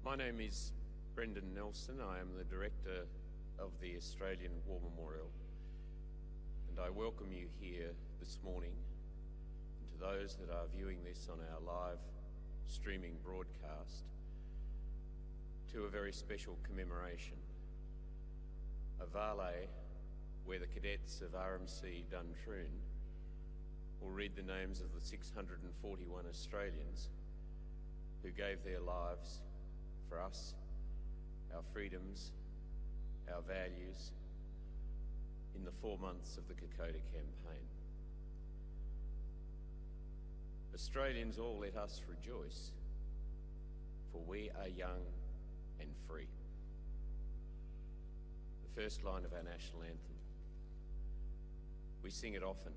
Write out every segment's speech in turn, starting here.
My name is Brendan Nelson. I am the Director of the Australian War Memorial, and I welcome you here this morning, and to those that are viewing this on our live streaming broadcast, to a very special commemoration, a Vale where the cadets of RMC Duntroon will read the names of the 641 Australians who gave their lives for us, our freedoms, our values, in the 4 months of the Kokoda campaign. Australians, all let us rejoice, for we are young and free. The first line of our national anthem. We sing it often.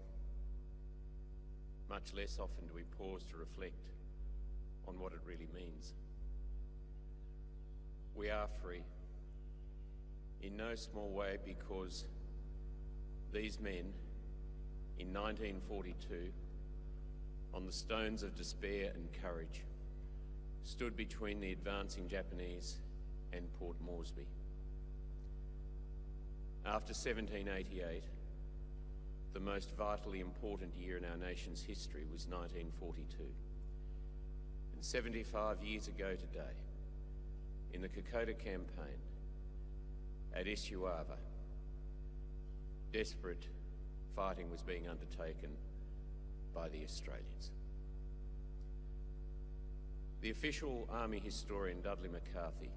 Much less often do we pause to reflect on what it really means. We are free, in no small way because these men, in 1942, on the stones of despair and courage, stood between the advancing Japanese and Port Moresby. After 1788, the most vitally important year in our nation's history was 1942. And 75 years ago today, in the Kokoda campaign, at Isuava, desperate fighting was being undertaken by the Australians. The official army historian Dudley McCarthy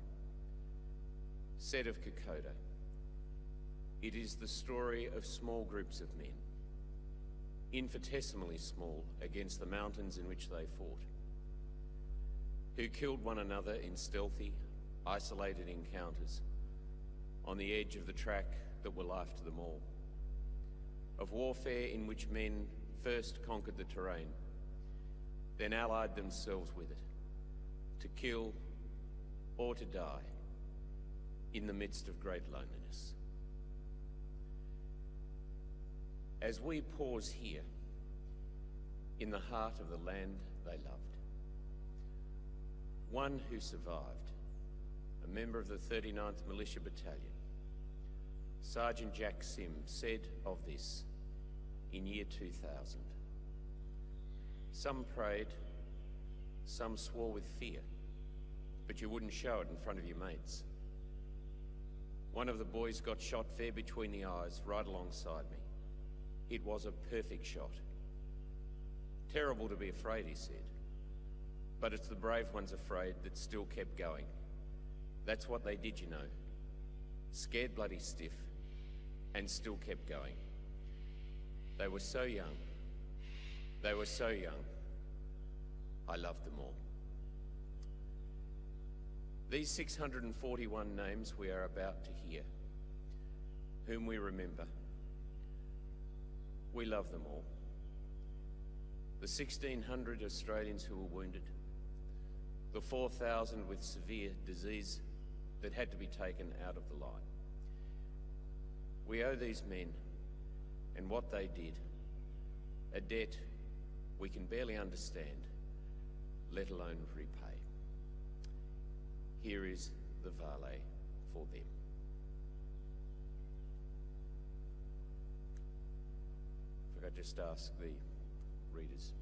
said of Kokoda, "It is the story of small groups of men, infinitesimally small against the mountains in which they fought, who killed one another in stealthy, isolated encounters on the edge of the track that were life to them all, of warfare in which men first conquered the terrain, then allied themselves with it, to kill or to die in the midst of great loneliness." As we pause here, in the heart of the land they loved, one who survived, a member of the 39th Militia Battalion, Sergeant Jack Sim, said of this in year 2000, "Some prayed, some swore with fear, but you wouldn't show it in front of your mates. One of the boys got shot fair between the eyes, right alongside me. It was a perfect shot. Terrible to be afraid," he said, "but it's the brave ones afraid that still kept going. That's what they did, you know. Scared bloody stiff, and still kept going. They were so young. They were so young. I loved them all." These 641 names we are about to hear, whom we remember, we love them all. The 1,600 Australians who were wounded, the 4,000 with severe disease that had to be taken out of the line. We owe these men and what they did a debt we can barely understand, let alone repay. Here is the Vale for them. If I could just ask the readers.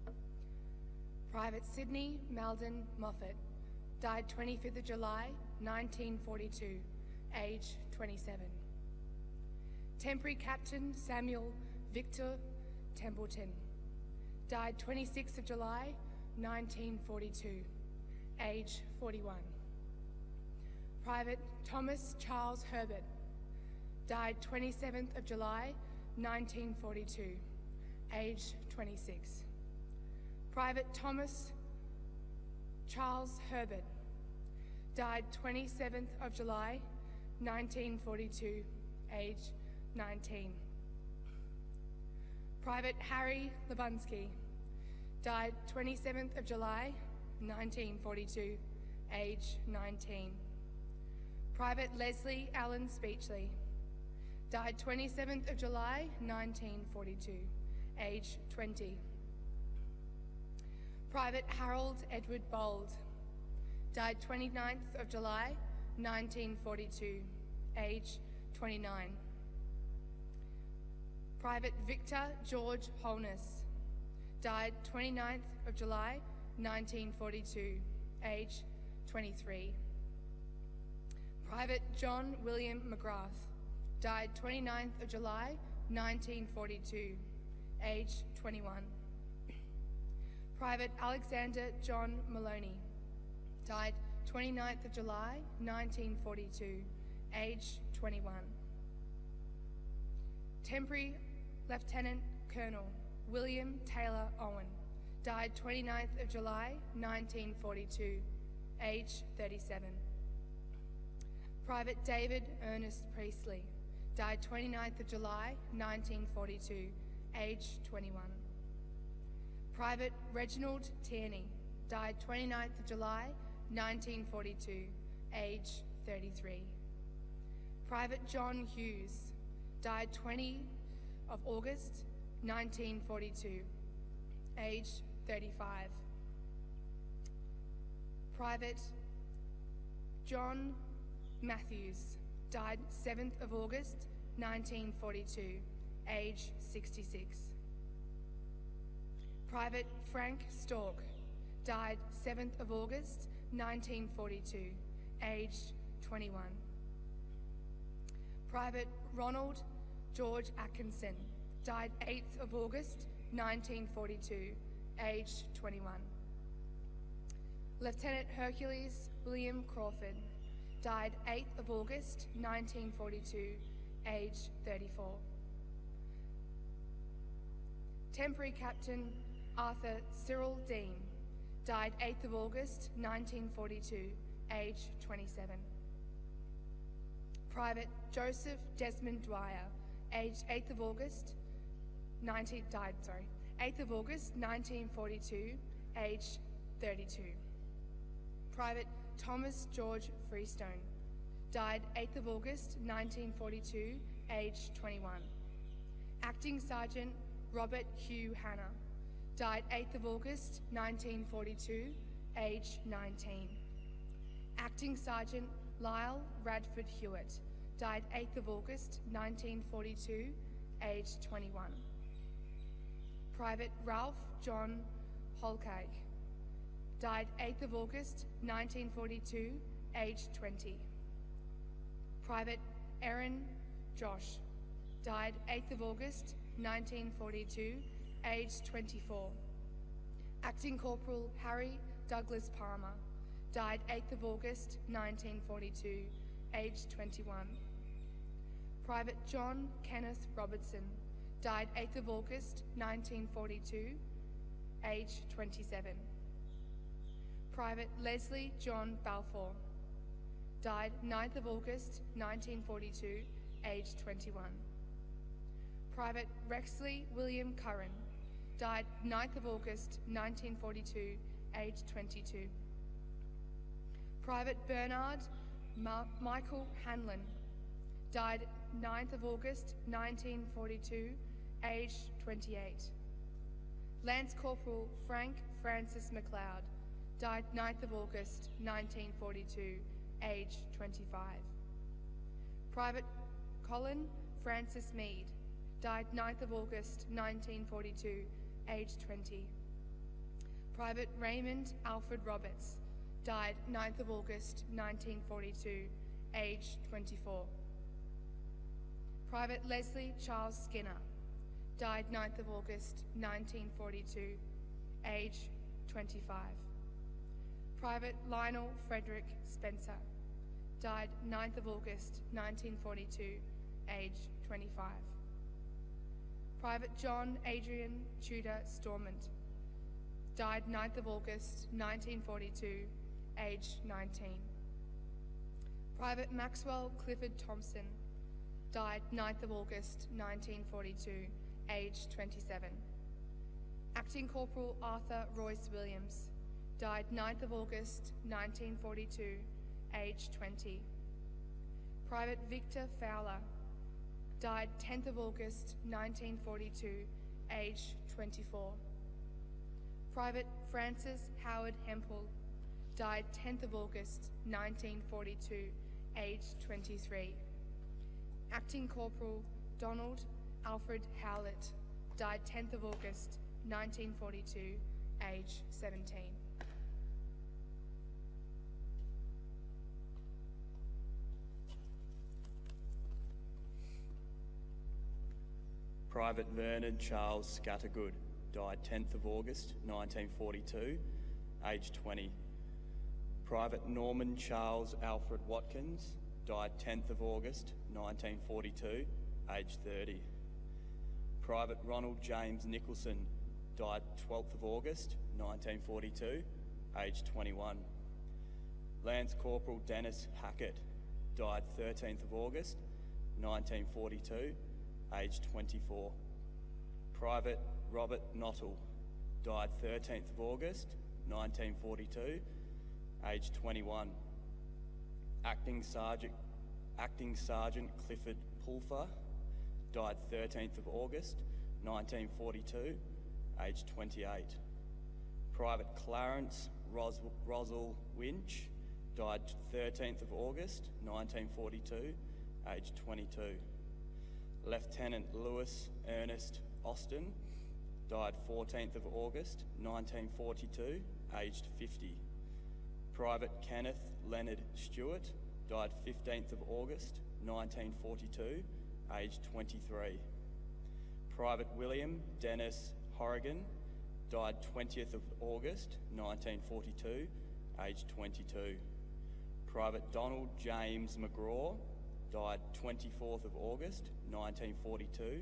Thank you. Private Sydney Malden Moffat, died 25th of July, 1942, age 27. Temporary Captain Samuel Victor Templeton, died 26th of July, 1942, age 41. Private Thomas Charles Herbert, died 27th of July, 1942, age 26. Private Thomas Charles Herbert, died 27th of July, 1942, age 19. Private Harry Labunsky, died 27th of July, 1942, age 19. Private Leslie Allen Speechley, died 27th of July, 1942, age 20. Private Harold Edward Bold, died 29th of July, 1942, age 29. Private Victor George Holness, died 29th of July, 1942, age 23. Private John William McGrath, died 29th of July, 1942, age 21. Private Alexander John Maloney, died 29th of July, 1942, age 21. Temporary Lieutenant Colonel William Taylor Owen, died 29th of July, 1942, age 37. Private David Ernest Priestley, died 29th of July, 1942, age 21. Private Reginald Tierney, died 29th of July, 1942, age 33. Private John Hughes, died 20 of August, 1942, age 35. Private John Matthews, died 7th of August, 1942, age 66. Private Frank Stork, died 7th of August, 1942, age 21. Private Ronald George Atkinson, died 8th of August, 1942, age 21. Lieutenant Hercules William Crawford, died 8th of August, 1942, age 34. Temporary Captain Arthur Cyril Dean, died 8th of August, 1942, age 27. Private Joseph Desmond Dwyer, aged 8th of August, 8th of August, 1942, age 32. Private Thomas George Freestone, died 8th of August, 1942, age 21. Acting Sergeant Robert Hugh Hanna, died 8th of August, 1942, age 19. Acting Sergeant Lyle Radford Hewitt, died 8th of August, 1942, age 21. Private Ralph John Holcag, died 8th of August, 1942, age 20. Private Aaron Josh, died 8th of August, 1942, age 24. Acting Corporal Harry Douglas Palmer, died 8th of August, 1942, age 21. Private John Kenneth Robertson, died 8th of August, 1942, age 27. Private Leslie John Balfour, died 9th of August, 1942, age 21. Private Rexley William Curran, died 9th of August, 1942, age 22. Private Bernard Michael Hanlon, died 9th of August, 1942, age 28. Lance Corporal Frank Francis McLeod, died 9th of August, 1942, age 25. Private Colin Francis Mead, died 9th of August, 1942, age 20. Private Raymond Alfred Roberts, died 9th of August, 1942, age 24. Private Leslie Charles Skinner, died 9th of August, 1942, age 25. Private Lionel Frederick Spencer, died 9th of August, 1942, age 25. Private John Adrian Tudor Stormont, died 9th of August, 1942, age 19. Private Maxwell Clifford Thompson, died 9th of August 1942, aged 27. Acting Corporal Arthur Royce Williams, died 9th of August 1942, aged 20. Private Victor Fowler, died 10th of August 1942, aged 24. Private Francis Howard Hempel, died 10th of August 1942, aged 23. Acting Corporal Donald Alfred Howlett, died 10th of August 1942, age 17. Private Vernon Charles Scattergood, died 10th of August 1942, age 20. Private Norman Charles Alfred Watkins, died 10th of August 1942, age 30. Private Ronald James Nicholson, died 12th of August 1942, age 21. Lance Corporal Dennis Hackett, died 13th of August 1942, age 24. Private Robert Nottle, died 13th of August 1942, age 21. Acting Sergeant Clifford Pulfer, died 13th of August 1942, age 28. Private Clarence Rosal Winch, died 13th of August 1942, age 22. Lieutenant Lewis Ernest Austin, died 14th of August 1942, aged 50. Private Kenneth Leonard Stewart, died 15th of August 1942, aged 23. Private William Dennis Horrigan, died 20th of August 1942, aged 22. Private Donald James McGraw, died 24th of August 1942,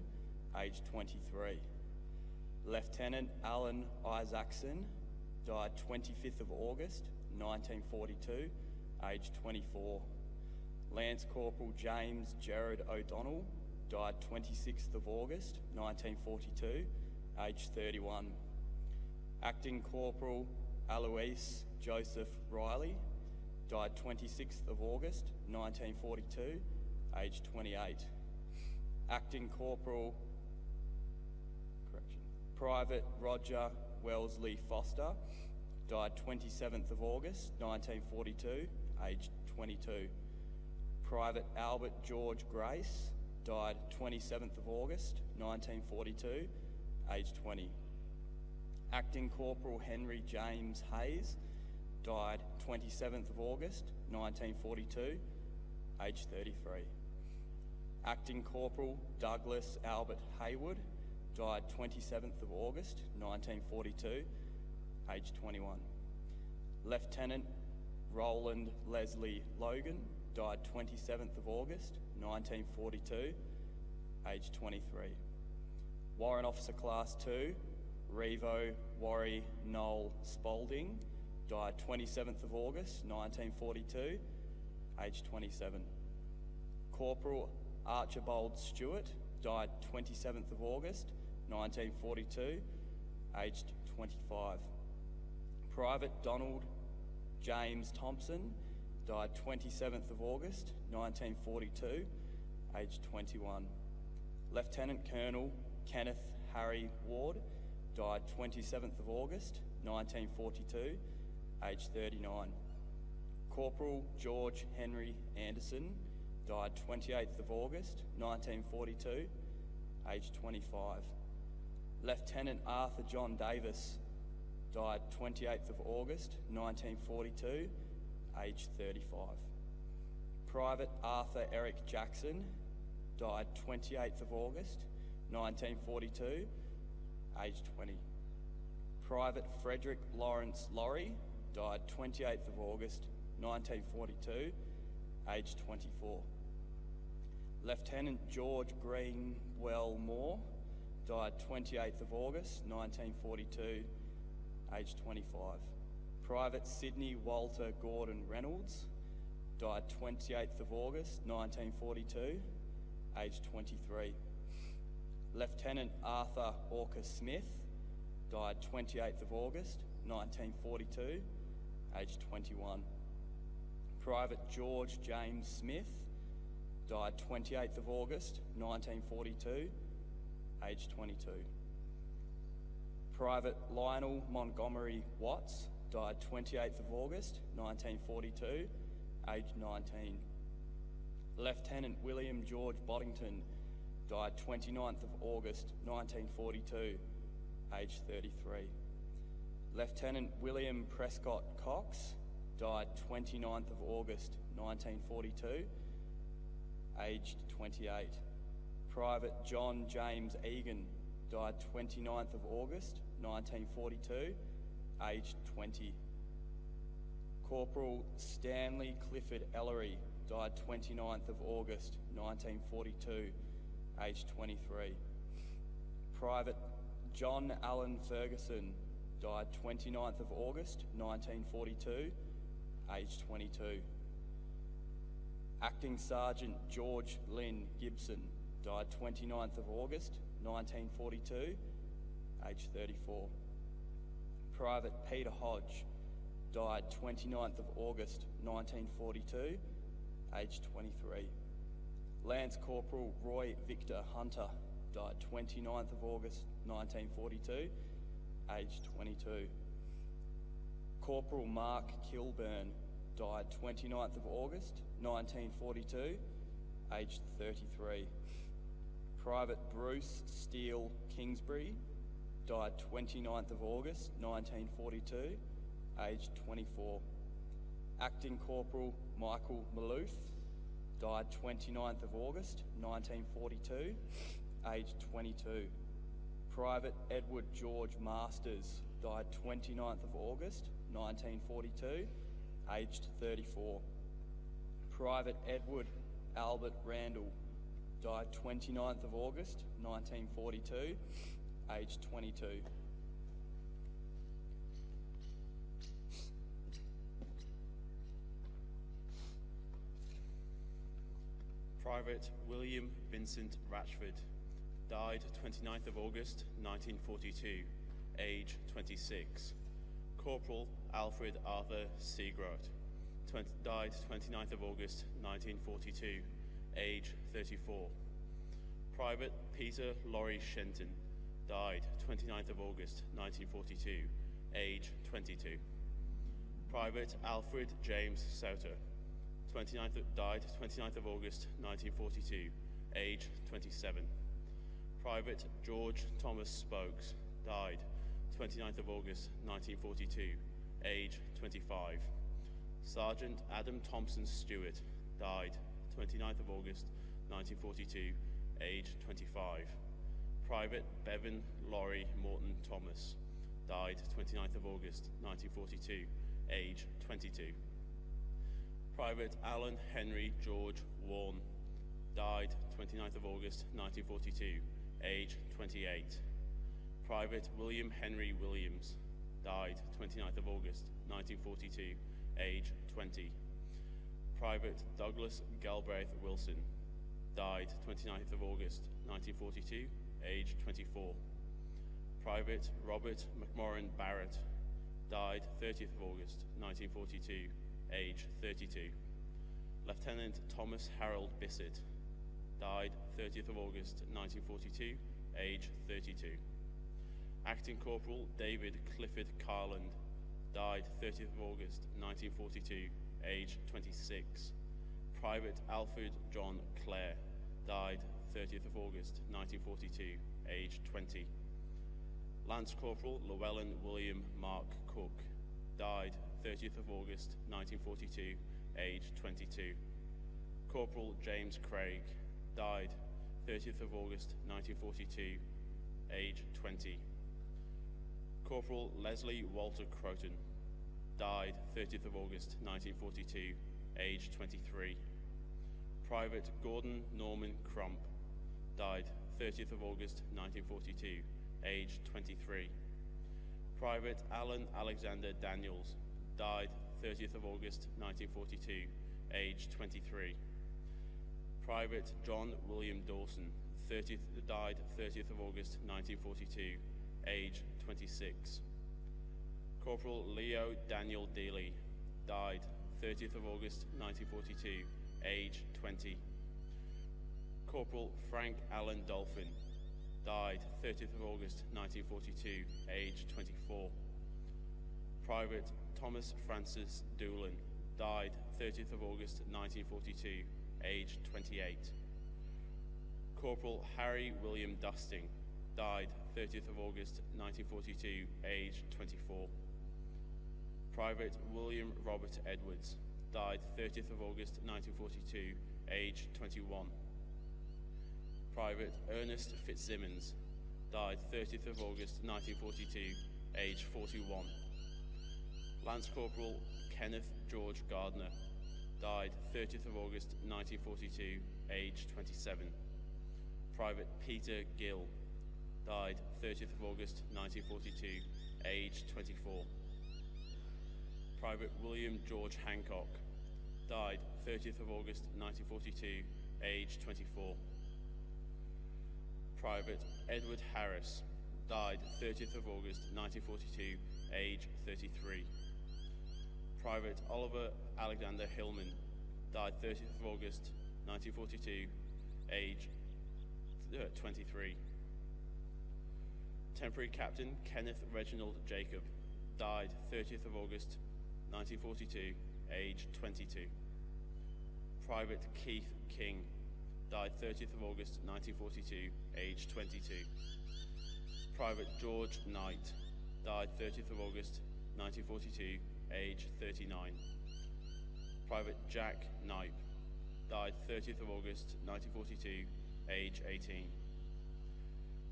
aged 23. Lieutenant Alan Isaacson, died 25th of August 1942, aged 24. Lance Corporal James Gerard O'Donnell, died 26th of August 1942, aged 31. Acting Corporal Alois Joseph Riley, died 26th of August 1942, aged 28. Acting Corporal, Private Roger Wellesley Foster, died 27th of August 1942, aged 22. Private Albert George Grace, died 27th of August 1942, aged 20. Acting Corporal Henry James Hayes, died 27th of August 1942, aged 33. Acting Corporal Douglas Albert Haywood, died 27th of August 1942, aged 21. Lieutenant Roland Leslie Logan, died 27th of August 1942, aged 23. Warrant Officer Class 2, Revo Warry Noel Spalding, died 27th of August 1942, aged 27. Corporal Archibald Stewart, died 27th of August 1942, aged 25. Private Donald James Thompson, died 27th of August 1942, aged 21. Lieutenant Colonel Kenneth Harry Ward, died 27th of August 1942, aged 39. Corporal George Henry Anderson, died 28th of August 1942, aged 25. Lieutenant Arthur John Davis, died 28th of August 1942, aged 35. Private Arthur Eric Jackson, died 28th of August 1942, aged 20. Private Frederick Lawrence Laurie, died 28th of August 1942, aged 24. Lieutenant George Greenwell Moore, died 28th of August 1942, aged 25. Private Sydney Walter Gordon Reynolds, died 28th of August 1942, aged 23. Lieutenant Arthur Orca Smith, died 28th of August 1942, aged 21. Private George James Smith, died 28th of August 1942, aged 22. Private Lionel Montgomery Watts, died 28th of August 1942, aged 19. Lieutenant William George Boddington, died 29th of August 1942, aged 33. Lieutenant William Prescott Cox, died 29th of August 1942, aged 28. Private John James Egan, died 29th of August 1942, aged 20. Corporal Stanley Clifford Ellery, died 29th of August 1942, aged 23. Private John Allen Ferguson, died 29th of August 1942, aged 22. Acting Sergeant George Lynn Gibson, died 29th of August 1942, aged 34. Private Peter Hodge, died 29th of August 1942, aged 23. Lance Corporal Roy Victor Hunter, died 29th of August 1942, aged 22. Corporal Mark Kilburn, died 29th of August 1942, aged 33. Private Bruce Steele Kingsbury, died 29th of August 1942, aged 24. Acting Corporal Michael Maloof, died 29th of August 1942, aged 22. Private Edward George Masters, died 29th of August 1942, aged 34. Private Edward Albert Randall, died 29th of August 1942, aged 22. Private William Vincent Ratchford, died 29th of August 1942, age 26. Corporal Alfred Arthur Seagrot, died 29th of August 1942, age 34. Private Peter Laurie Shenton, died 29th of August 1942, age 22. Private Alfred James Souter, died 29th of August 1942, age 27. Private George Thomas Spokes, died 29th of August 1942, age 25. Sergeant Adam Thompson Stewart, died 29th of August 1942, age 25. Private Bevan Laurie Morton Thomas, died 29th of August 1942, age 22. Private Alan Henry George Warren, died 29th of August 1942, age 28. Private William Henry Williams, died 29th of August 1942, age 20. Private Douglas Galbraith Wilson, died 29th of August 1942, age 24. Private Robert McMorrin Barrett, died 30th of August 1942, age 32. Lieutenant Thomas Harold Bissett, died 30th of August 1942, age 32. Acting Corporal David Clifford Carland, died 30th of August 1942, age 26. Private Alfred John Clare, died 30th of August 1942, age 20. Lance Corporal Llewellyn William Mark Cook, died 30th of August 1942, age 22. Corporal James Craig, died 30th of August 1942, age 20. Corporal Leslie Walter Croton, died 30th of August 1942, age 23. Private Gordon Norman Crump, died 30th of August 1942, age 23. Private Alan Alexander Daniels, died 30th of August 1942, age 23. Private John William Dawson, died 30th of August 1942, age 26. Corporal Leo Daniel Dealey, died 30th of August 1942, age 20. Corporal Frank Allen Dolphin, died 30th of August 1942, age 24. Private Thomas Francis Doolan, died 30th of August 1942, age 28. Corporal Harry William Dusting, died 30th of August 1942, age 24. Private William Robert Edwards, died 30th of August 1942, age 21. Private Ernest Fitzsimmons, died 30th of August 1942, age 41. Lance Corporal Kenneth George Gardner, died 30th of August 1942, age 27. Private Peter Gill, died 30th of August 1942, age 24. Private William George Hancock, died 30th of August 1942, age 24. Private Edward Harris, died 30th of August 1942, age 33. Private Oliver Alexander Hillman, died 30th of August 1942, age 23. Temporary Captain Kenneth Reginald Jacob, died 30th of August 1942, age 22. Private Keith King, died 30th of August 1942, age 22. Private George Knight, died 30th of August 1942, age 39. Private Jack Knipe, died 30th of August 1942, age 18.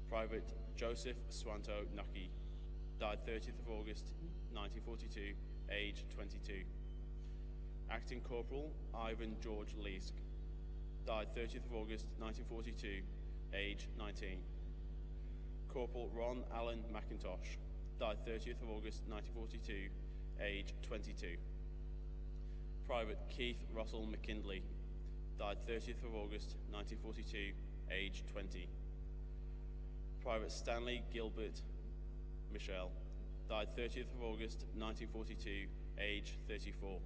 Private Joseph Swanto Nucky, died 30th of August 1942, age 22. Acting Corporal Ivan George Leask, died 30th of August 1942, age 19. Corporal Ron Allen McIntosh, died 30th of August 1942, age 22. Private Keith Russell McKindley, died 30th of August 1942, age 20. Private Stanley Gilbert Michelle, died 30th of August 1942, age 34.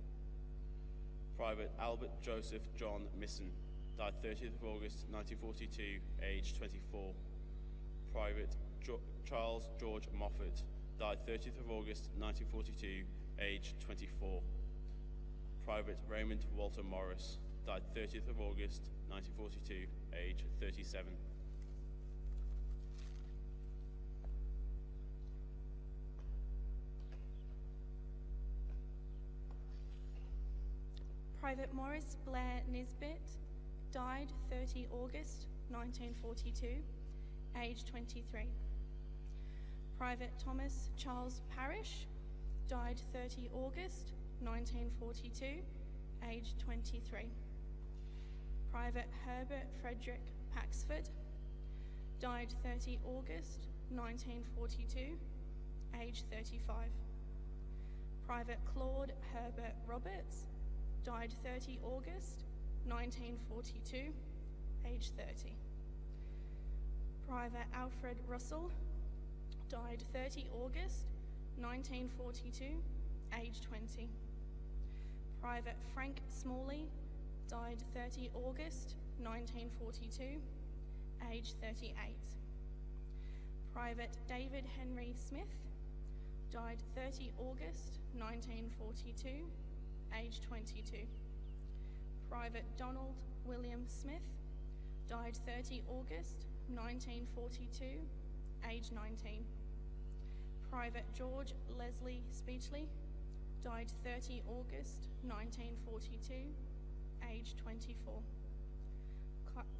Private Albert Joseph John Misson, died 30th of August 1942, age 24. Private Charles George Moffat, died 30th of August 1942, age 24. Private Raymond Walter Morris, died 30th of August 1942, age 37. Private Morris Blair Nisbet, died 30 August 1942, age 23. Private Thomas Charles Parrish, died 30 August 1942, age 23. Private Herbert Frederick Paxford, died 30 August 1942, age 35. Private Claude Herbert Roberts, died 30 August 1942, age 30. Private Alfred Russell, died 30 August 1942, age 20. Private Frank Smalley, died 30 August 1942, age 38. Private David Henry Smith, died 30 August 1942, age 22. Private Donald William Smith, died 30 August 1942, age 19. Private George Leslie Speechley, died 30 August 1942, age 24.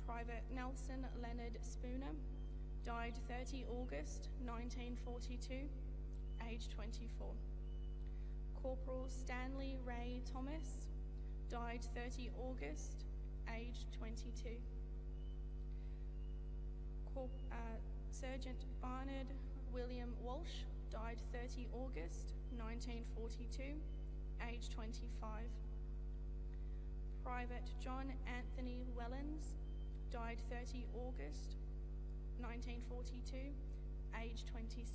Private Nelson Leonard Spooner, died 30 August 1942, age 24. Corporal Stanley Ray Thomas, died 30 August, age 22. Sergeant Barnard William Walsh, died 30 August 1942, age 25. Private John Anthony Wellens, died 30 August 1942, age 26.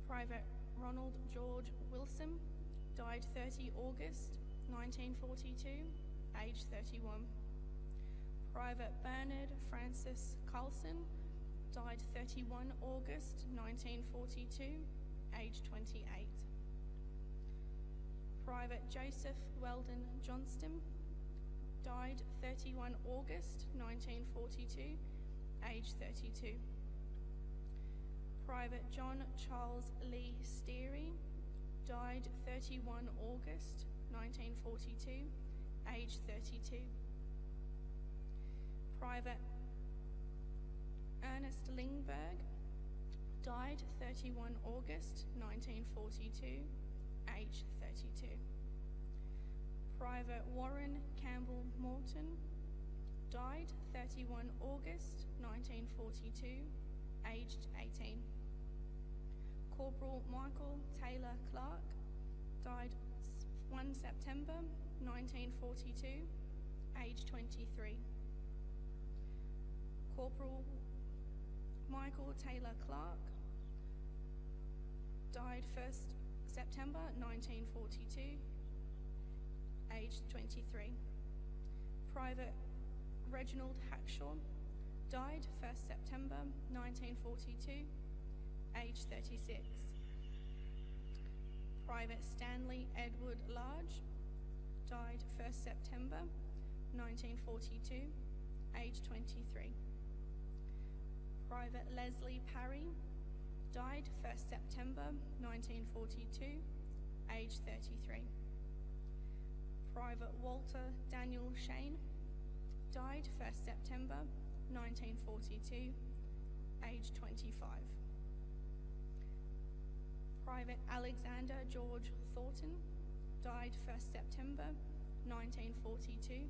Private Ronald George Wilson, died 30 August 1942, age 31. Private Bernard Francis Carlson, died 31 August 1942, age 28. Private Joseph Weldon Johnston, died 31 August 1942, age 32. Private John Charles Lee Steary, died 31 August 1942, age 32. Private Ernest Lingberg, died 31 August 1942, age 32. Private Warren Campbell Morton, died 31 August 1942, aged 18. Corporal Michael Taylor Clark, died 1 September 1942, aged 23. Corporal Michael Taylor Clark, died 1st September 1942, aged 23. Private Reginald Hackshaw, died 1st September 1942, aged 36. Private Stanley Edward Large, died 1st September 1942, aged 23. Private Leslie Parry, died 1st September 1942, aged 33. Private Walter Daniel Shane, died 1st September 1942, aged 25. Private Alexander George Thornton, died 1st September 1942,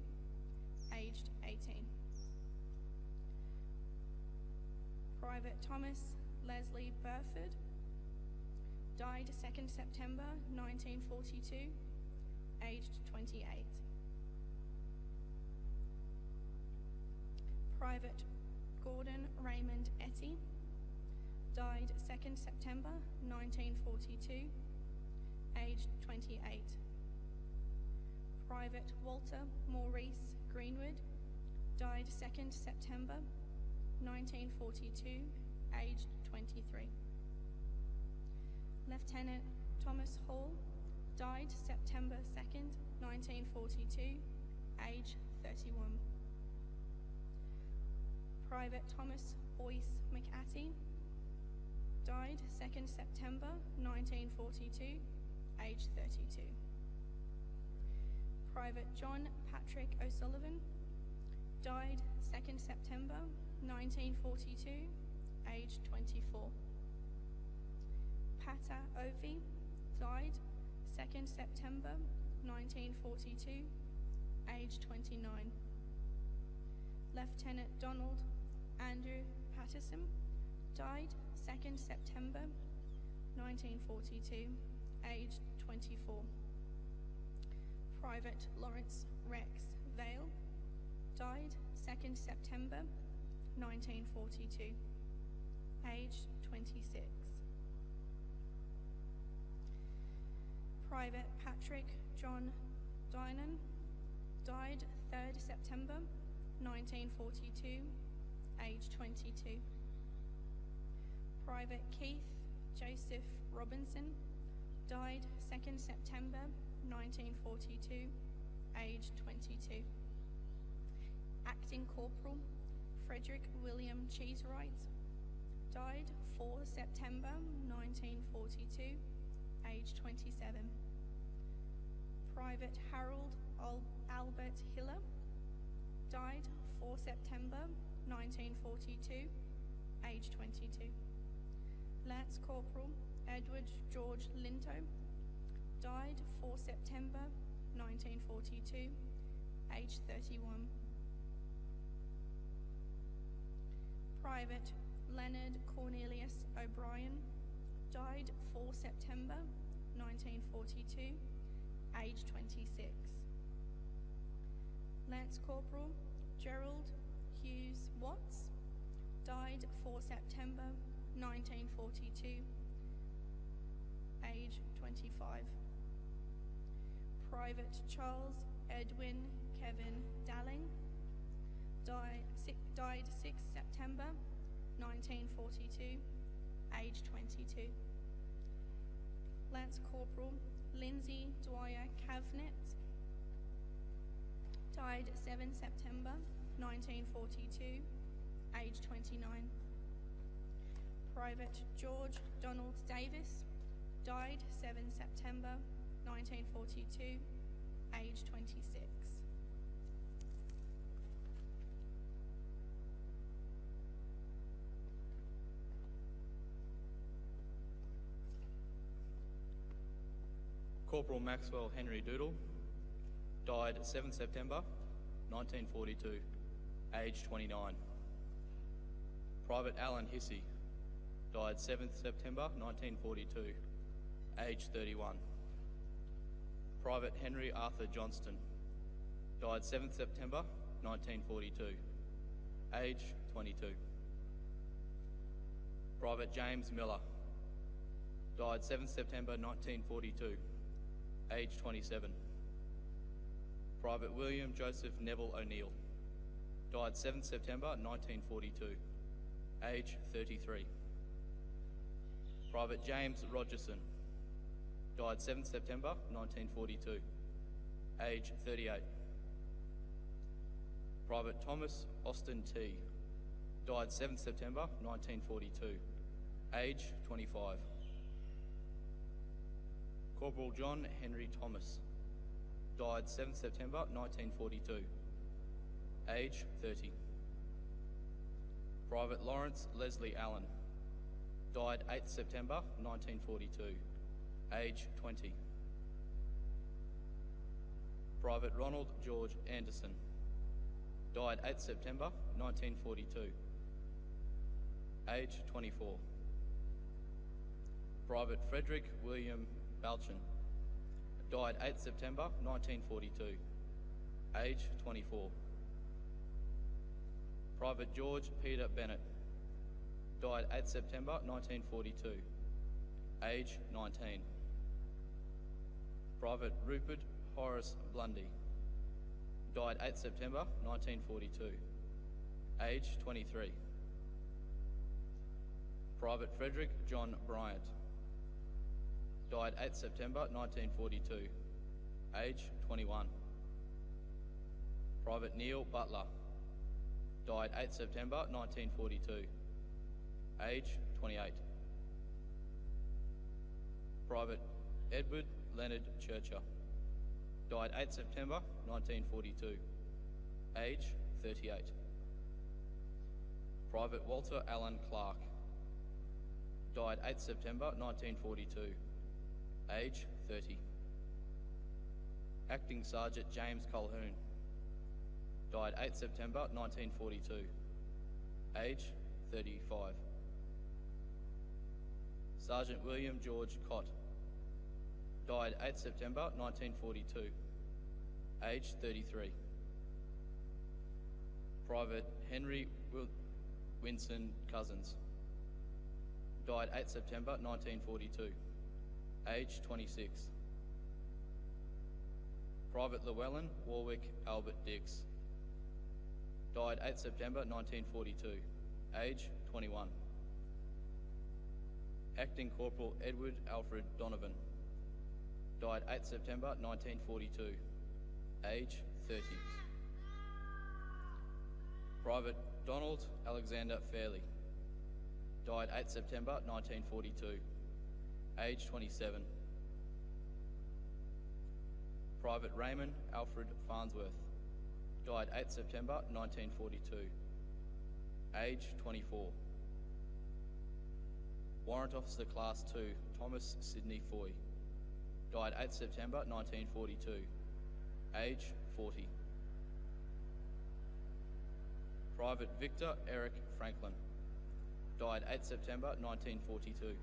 aged 18. Private Thomas Leslie Burford, died 2nd September 1942, aged 28. Private Gordon Raymond Etty, died 2nd September 1942, aged 28. Private Walter Maurice Greenwood, died 2nd September 1942, aged 23. Lieutenant Thomas Hall, died September 2nd, 1942, age 31. Private Thomas Boyce McAtee, died 2nd September 1942, age 32. Private John Patrick O'Sullivan, died 2nd September 1942, age 24. Pata Ovi, died 2nd September 1942, age 29. Lieutenant Donald Andrew Patterson, died 2nd September 1942, age 24. Private Lawrence Rex Vale, died 2nd September 1942, age 26. Private Patrick John Dynan, died 3rd September 1942, age 22. Private Keith Joseph Robinson, died 2nd September 1942, age 22. Acting Corporal Frederick William Cheesewright, died 4 September 1942, age 27. Private Harold Albert Hiller, died 4 September 1942, age 22. Lance Corporal Edward George Linto, died 4 September 1942, age 31. Private Leonard Cornelius O'Brien, died 4 September 1942, age 26. Lance Corporal Gerald Hughes Watts, died 4 September 1942, age 25. Private Charles Edwin Kevin Dalling, died 6 September 1942, age 22. Lance Corporal Lindsay Dwyer Cavnet, died 7 September 1942, age 29. Private George Donald Davis, died 7 September 1942, age 26. Corporal Maxwell Henry Doodle, died 7 September 1942, age 29. Private Alan Hissey, died 7th September 1942, age 31. Private Henry Arthur Johnston, died 7th September 1942, age 22. Private James Miller, died 7th September 1942, age 27. Private William Joseph Neville O'Neill, died 7th September 1942, age 33. Private James Rogerson, died 7th September 1942, age 38. Private Thomas Austin T, died 7th September 1942, age 25. Corporal John Henry Thomas, died 7th September 1942, age 30. Private Lawrence Leslie Allen, died 8th September 1942, age 20. Private Ronald George Anderson, died 8th September 1942, age 24. Private Frederick William Balchin, died 8th September 1942, age 24. Private George Peter Bennett, died 8th September 1942, age 19. Private Rupert Horace Blundy, died 8th September 1942, age 23. Private Frederick John Bryant, died 8th September 1942, age 21. Private Neil Butler, died 8th September 1942, age 28. Private Edward Leonard Churcher, died 8th September 1942, age 38. Private Walter Allen Clark, died 8th September 1942, age 30. Acting Sergeant James Colhoun, died 8th September 1942, age 35. Sergeant William George Cott, died 8th September 1942, age 33. Private Henry Winston Cousins, died 8th September 1942, age 26. Private Llewellyn Warwick Albert Dix, died 8th September 1942, age 21. Acting Corporal Edward Alfred Donovan, died 8th September 1942, age 30. Private Donald Alexander Fairley, died 8th September 1942, age 27. Private Raymond Alfred Farnsworth, died 8th September 1942, age 24. Warrant Officer Class 2 Thomas Sidney Foy, died 8th September 1942, age 40. Private Victor Eric Franklin, died 8th September 1942,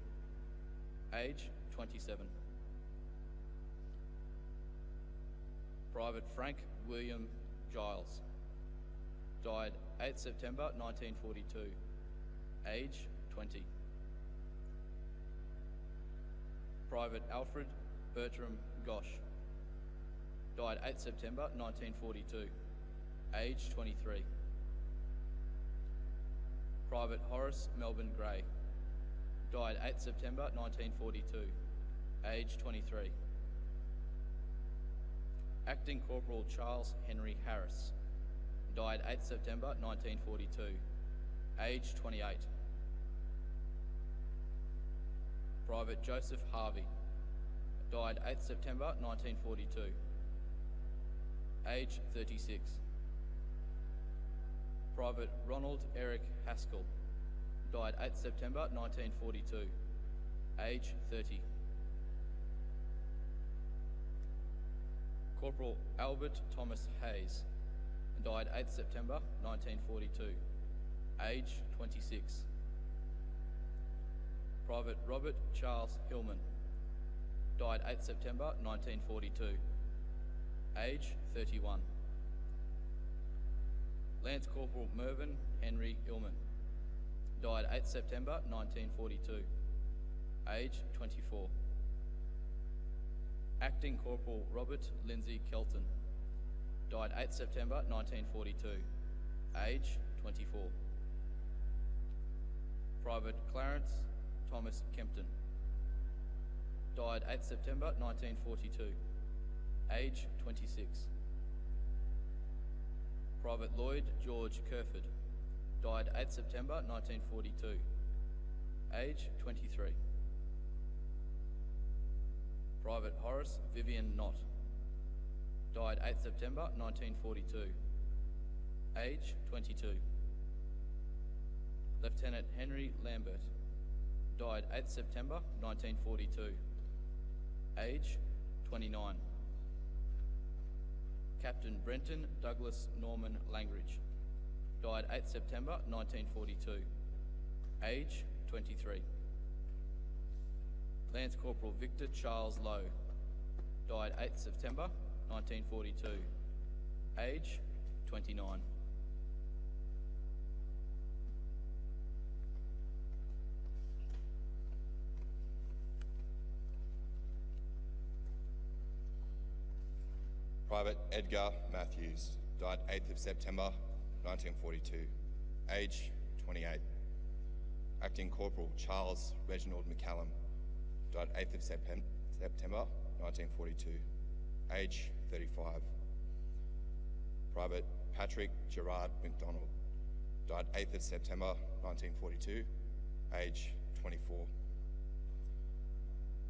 age 27. Private Frank William Giles, died 8 September 1942, age 20. Private Alfred Bertram Gosh, died 8 September 1942, age 23. Private Horace Melbourne Gray, died 8 September 1942, age 23. Acting Corporal Charles Henry Harris, died 8 September 1942, age 28. Private Joseph Harvey, died 8 September 1942, age 36. Private Ronald Eric Haskell, died 8 September 1942, age 30. Corporal Albert Thomas Hayes, died 8 September 1942, age 26. Private Robert Charles Hillman, died 8 September 1942, age 31. Lance Corporal Mervyn Henry Illman, died 8 September 1942, age 24. Acting Corporal Robert Lindsay Kelton, died 8 September 1942, age 24. Private Clarence Thomas Kempton, died 8 September 1942, age 26. Private Lloyd George Kerford, died 8 September 1942, age 23. Private Horace Vivian Knott, died 8 September 1942, age 22. Lieutenant Henry Lambert, died 8 September 1942, age 29. Captain Brenton Douglas Norman Langridge, died 8 September 1942, age 23. Lance Corporal Victor Charles Lowe, died 8 September 1942, age 29. Private Edgar Matthews, died 8th of September 1942, age 28. Acting Corporal Charles Reginald McCallum, died 8th of September 1942, age 35. Private Patrick Gerard McDonald, died 8th of September 1942, age 24.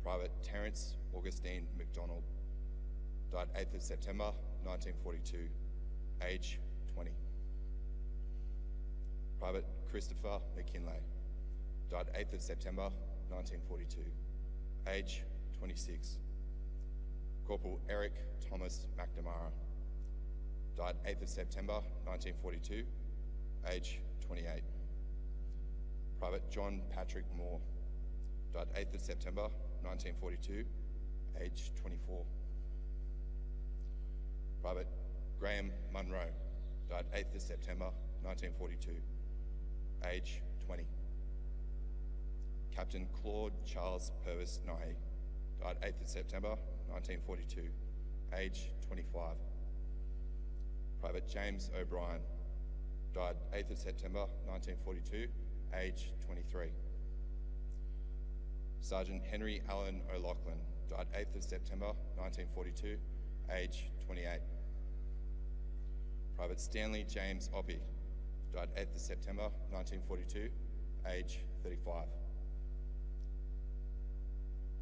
Private Terence Augustine McDonald, died 8th of September 1942, age 20. Private Christopher McKinlay, died 8th of September 1942, age 26. Corporal Eric Thomas McNamara, died 8th of September 1942, age 28. Private John Patrick Moore, died 8th of September 1942, age 24. Private Graham Munro, died 8th of September 1942, age 20. Captain Claude Charles Purvis Nahi, died 8th of September 1942, age 25. Private James O'Brien, died 8th of September 1942, age 23. Sergeant Henry Allen O'Loughlin, died 8th of September 1942, age 28. Private Stanley James Oppie, died 8th of September 1942, age 35.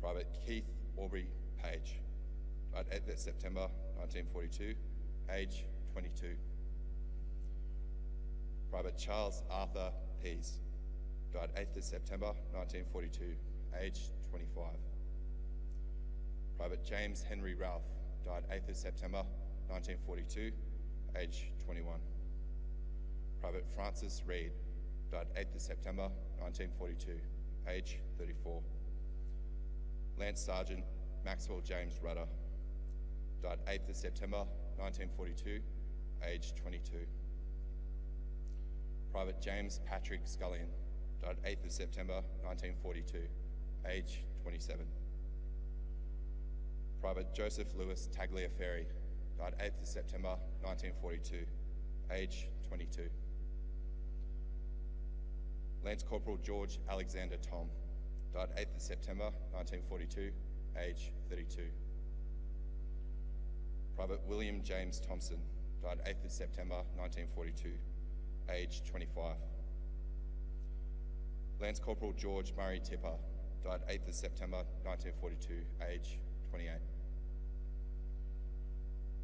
Private Keith Aubrey Page, died 8th of September 1942, age 22. Private Charles Arthur Pease, died 8th of September 1942, age 25. Private James Henry Ralph, died 8th of September 1942, age 21. Private Francis Reed, died 8th of September 1942, age 34. Lance Sergeant Maxwell James Rudder, died 8th of September 1942, age 22. Private James Patrick Scullion, died 8th of September 1942, age 27. Private Joseph Lewis Tagliaferri, died 8th of September 1942, age 22. Lance Corporal George Alexander Tom, died 8th of September 1942, age 32. Private William James Thompson, died 8th of September 1942, age 25. Lance Corporal George Murray Tipper, died 8th of September 1942, age 28.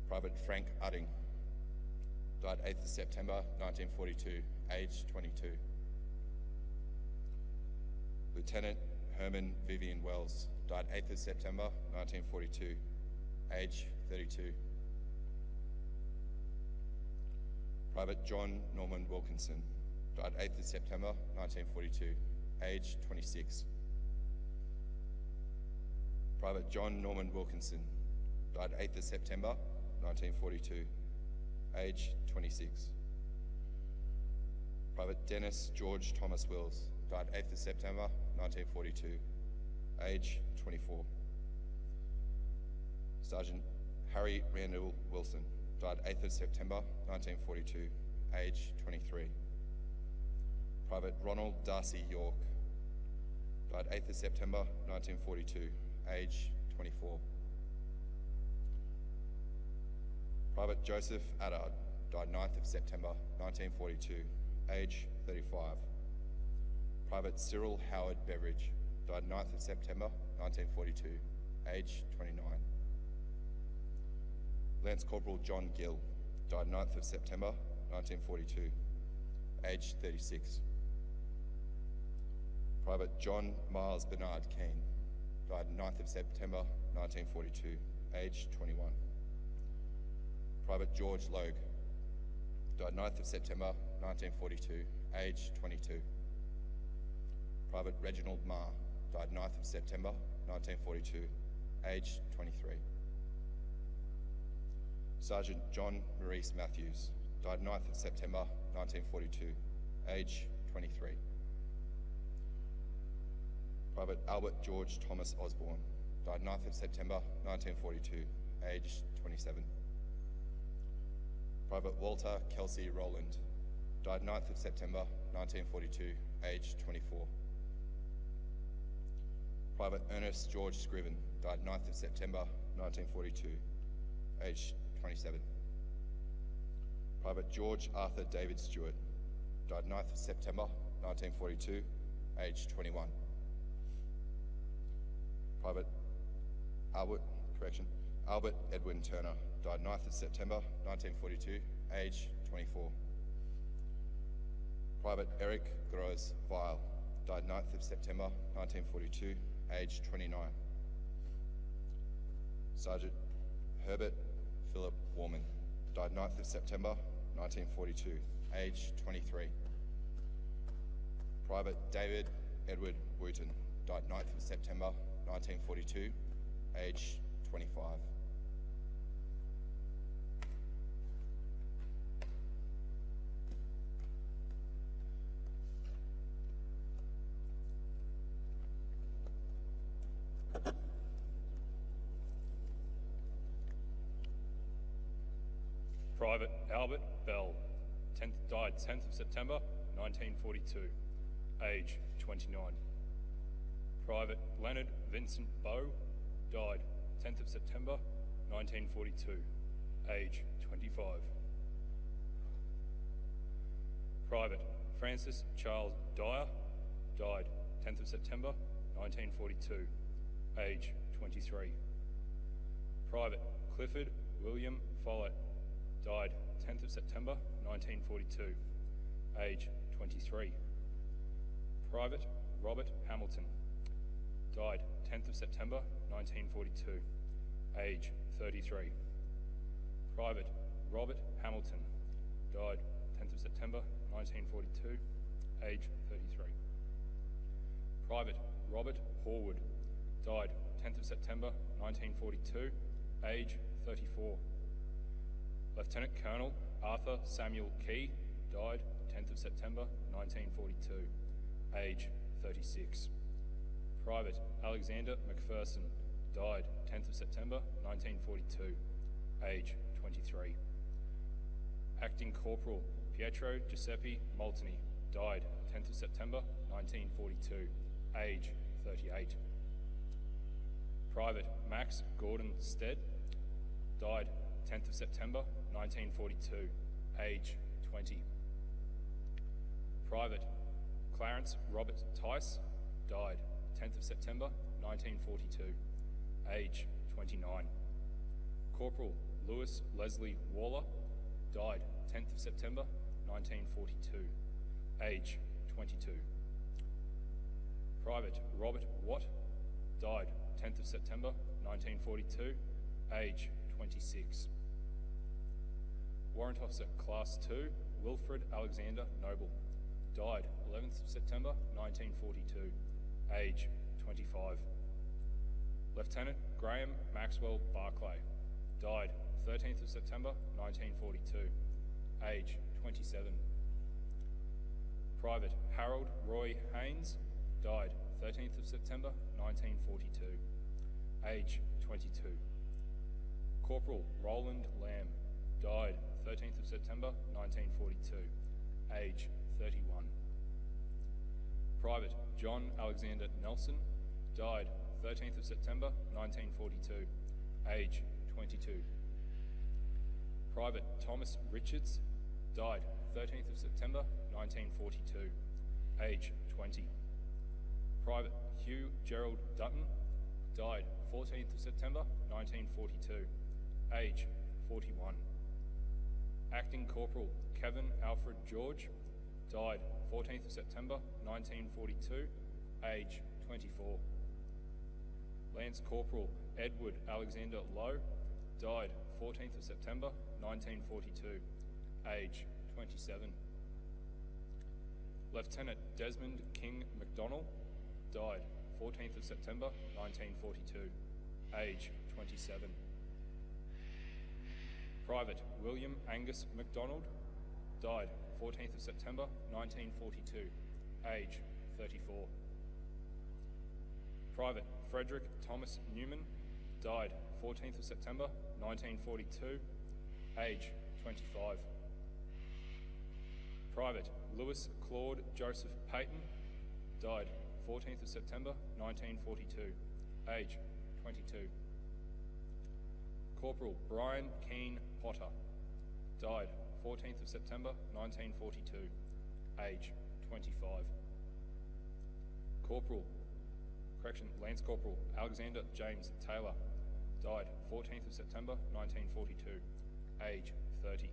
Private Frank Udding, died 8th of September 1942, age 22. Lieutenant Herman Vivian Wells, died 8th of September 1942, age 32. Private John Norman Wilkinson, died 8th of September 1942, age 26. Private John Norman Wilkinson, died 8th of September 1942, age 26. Private Dennis George Thomas Wills, died 8th of September 1942, age 24. Sergeant Harry Randall Wilson, died 8th of September 1942, age 23. Private Ronald Darcy York, died 8th of September 1942, age 24. Private Joseph Addard, died 9th of September 1942, age 35. Private Cyril Howard Beveridge, died 9th of September 1942, age 29. Lance Corporal John Gill, died 9th of September 1942, age 36. Private John Miles Bernard Keane, died 9th of September 1942, age 21. Private George Logue, died 9th of September 1942, age 22. Private Reginald Marr, died 9th of September 1942, age 23. Sergeant John Maurice Matthews, died 9th of September 1942, age 23. Private Albert George Thomas Osborne, died 9th of September 1942, age 27. Private Walter Kelsey Rowland, died 9th of September 1942, age 24. Private Ernest George Scriven, died 9th of September 1942, age 27. Private George Arthur David Stewart, died 9th of September 1942, age 21. Private Albert Edwin Turner, died 9th of September 1942, age 24. Private Eric Gross Vile, died 9th of September 1942, age 29. Sergeant Herbert Philip Warman, died 9th of September 1942, age 23. Private David Edward Wooten, died 9th of September 1942, age 25. Private Albert Bell, died 10th of September 1942, age 29. Private Leonard Vincent Bowe, died 10th of September 1942, age 25. Private Francis Charles Dyer, died 10th of September 1942, age 23. Private Clifford William Follett, died 10th of September 1942, age 23. Private Robert Hamilton, died 10th of September 1942, age 33. Private Robert Hamilton, died 10th of September 1942, age 33. Private Robert Horwood, died 10th of September 1942, age 34. Lieutenant Colonel Arthur Samuel Key, died 10th of September 1942, age 36. Private Alexander McPherson, died 10th of September 1942, age 23. Acting Corporal Pietro Giuseppe Molteni, died 10th of September 1942, age 38. Private Max Gordon Stead, died 10th of September 1942, age 20. Private Clarence Robert Tice, died 10th of September 1942, age 29. Corporal Lewis Leslie Waller, died 10th of September 1942, age 22. Private Robert Watt, died 10th of September 1942, age 26. Warrant Officer Class 2, Wilfred Alexander Noble, died 11th of September 1942, age 25. Lieutenant Graham Maxwell Barclay, died 13th of September 1942, age 27. Private Harold Roy Haynes, died 13th of September 1942, age 22. Corporal Roland Lamb, died 13th of September 1942, age 31. Private John Alexander Nelson, died 13th of September 1942, age 22. Private Thomas Richards, died 13th of September 1942, age 20. Private Hugh Gerald Dutton, died 14th of September 1942, age 41. Acting Corporal Kevin Alfred George, died 14th of September 1942, age 24. Lance Corporal Edward Alexander Lowe, died 14th of September 1942, age 27. Lieutenant Desmond King McDonnell, died 14th of September 1942, age 27. Private William Angus MacDonald, died 14th of September 1942, age 34. Private Frederick Thomas Newman, died 14th of September 1942, age 25. Private Lewis Claude Joseph Payton, died 14th of September 1942, age 22. Corporal Brian Keane Potter, died 14th of September 1942, age 25. Lance Corporal Alexander James Taylor, died 14th of September 1942, age 30.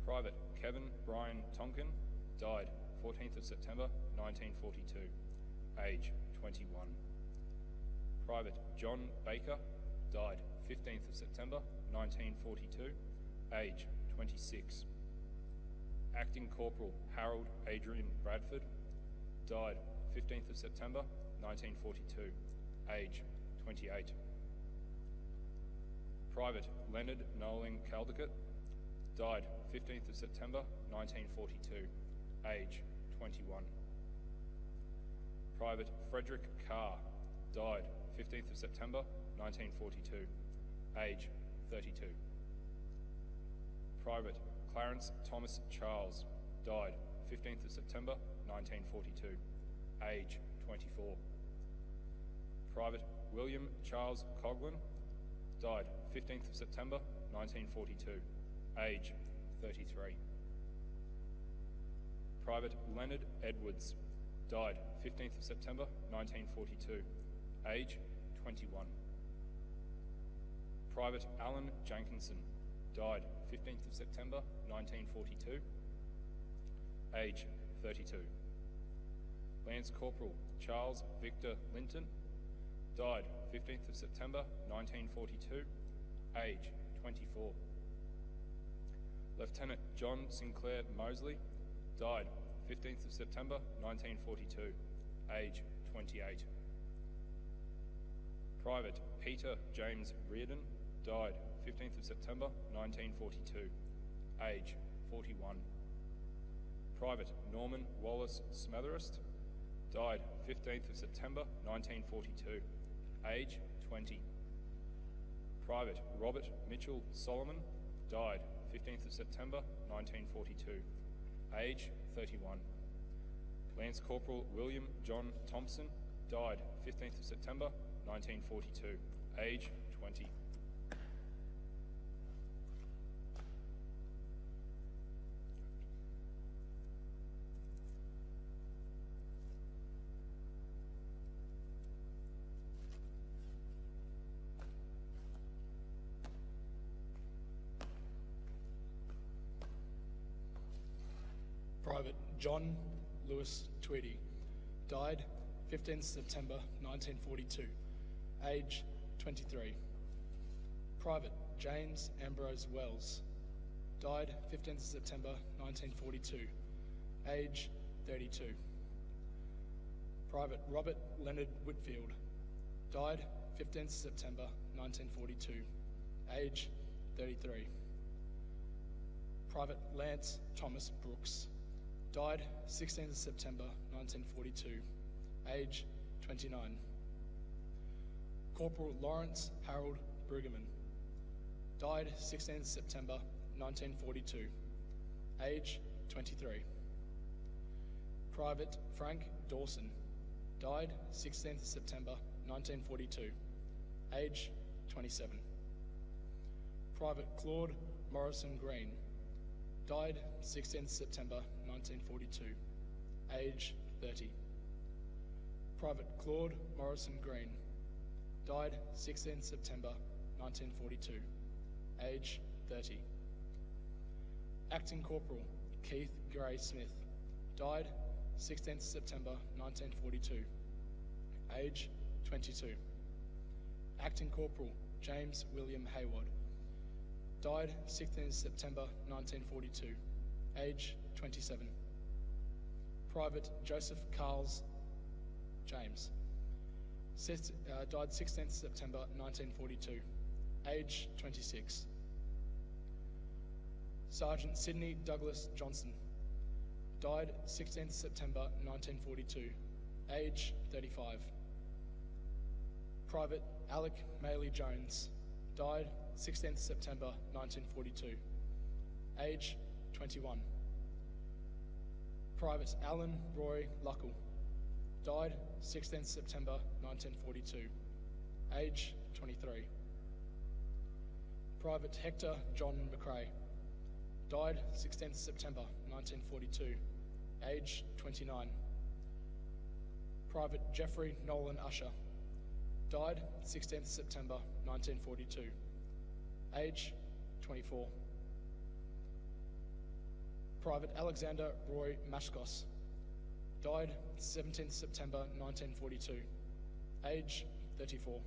Private Kevin Brian Tonkin, died 14th of September 1942, age 21. Private John Baker, died 15th of September 1942, age 26. Acting Corporal Harold Adrian Bradford, died 15th of September 1942, age 28. Private Leonard Nolan Caldicott, died 15th of September 1942, age 21. Private Frederick Carr, died 15th of September 1942, age 32. Private Clarence Thomas Charles, died 15th of September 1942, age 24. Private William Charles Coghlan, died 15th of September 1942, age 33. Private Leonard Edwards, died 15th of September 1942, age 21. Private Alan Jenkinson, died 15th of September 1942, age 32. Lance Corporal Charles Victor Linton, died 15th of September 1942, age 24. Lieutenant John Sinclair Mosley, died 15th of September 1942, age 28. Private Peter James Reardon, died 15th of September 1942, age 41. Private Norman Wallace Smatherist, died 15th of September 1942, age 20. Private Robert Mitchell Solomon, died 15th of September 1942, age 31. Lance Corporal William John Thompson, died 15th of September 1942, age 20. Private John Lewis Tweedy, died 15th September 1942, age 23. Private James Ambrose Wells, died 15th September 1942, age 32. Private Robert Leonard Whitfield, died 15th September 1942, age 33. Private Lance Thomas Brooks, died 16th September 1942, age 29. Corporal Lawrence Harold Brueggemann, died 16th September 1942, age 23. Private Frank Dawson, died 16th September 1942, age 27. Private Claude Morrison Green, died 16th September 1942, age 30. Private Claude Morrison Green, died 16th September 1942, age 30. Acting Corporal Keith Gray Smith, died 16th September 1942, age 22. Acting Corporal James William Hayward, died 16th September 1942, age 27. Private Joseph Carls James, died 16th September 1942, age 26. Sergeant Sidney Douglas Johnson, died 16th September 1942, age 35. Private Alec Maley Jones, died 16th September 1942, age 21. Private Alan Roy Luckle, died 16th September 1942, age 23. Private Hector John McRae, died 16th September 1942, age 29. Private Jeffrey Nolan Usher, died 16th September 1942, age 24. Private Alexander Roy Mashkos, died 17th September 1942, age 34.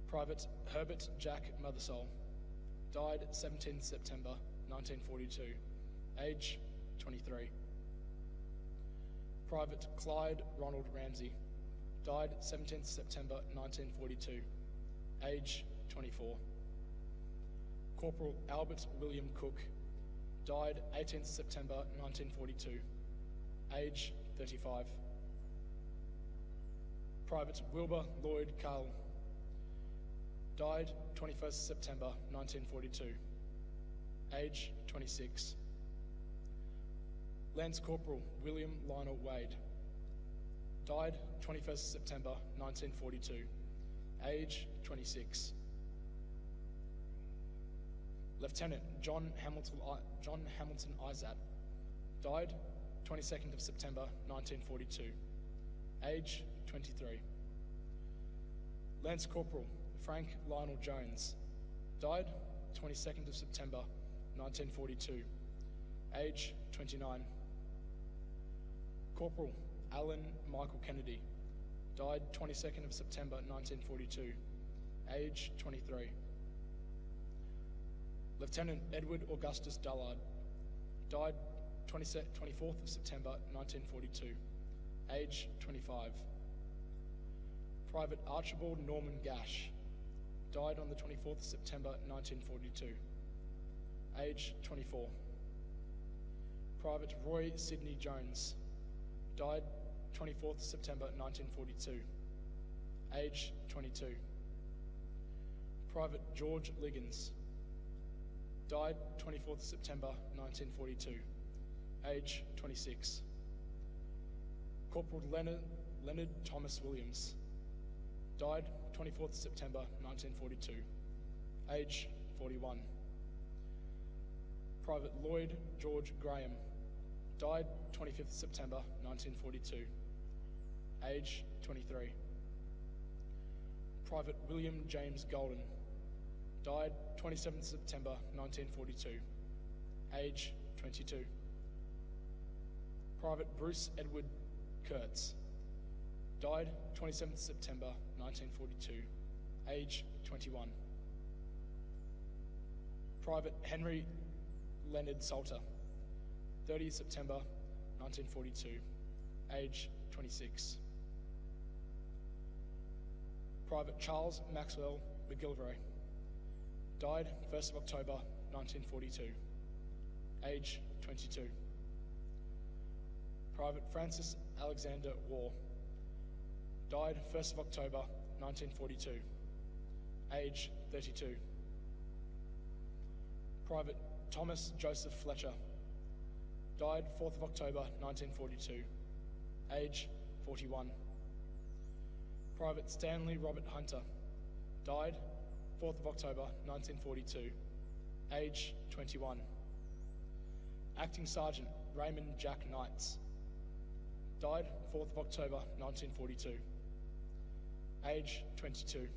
Private Herbert Jack Mothersole, died 17th September 1942, age 23. Private Clyde Ronald Ramsey, died 17th September 1942, age 24. Corporal Albert William Cook, died 18th September 1942, age 35. Private Wilbur Lloyd Carl, died 21st September 1942, age 26. Lance Corporal William Lionel Wade, died 21st September 1942, age 26. Lieutenant John Hamilton Izat, died 22nd of September 1942, age 23. Lance Corporal Frank Lionel Jones, died 22nd of September 1942, age 29. Corporal Alan Michael Kennedy, died 22nd of September 1942, age 23. Lieutenant Edward Augustus Dullard, died 24th of September 1942, age 25. Private Archibald Norman Gash, died on the 24th of September 1942, age 24. Private Roy Sidney Jones, died 24th September 1942, age 22. Private George Liggins, died 24th September 1942, age 26. Corporal Leonard Thomas Williams, died 24th September 1942, age 41. Private Lloyd George Graham, died 25th September 1942, age 23. Private William James Golden, died 27th September 1942, age 22. Private Bruce Edward Kurtz, died 27th September 1942, age 21. Private Henry Leonard Salter, 30th September 1942, age 26. Private Charles Maxwell McGilvray, died 1st of October 1942, age 22. Private Francis Alexander War, died 1st of October 1942, age 32. Private Thomas Joseph Fletcher, died 4th of October 1942, age 41. Private Stanley Robert Hunter, died 4th of October 1942, age 21. Acting Sergeant Raymond Jack Knights, died 4th of October 1942, age 22.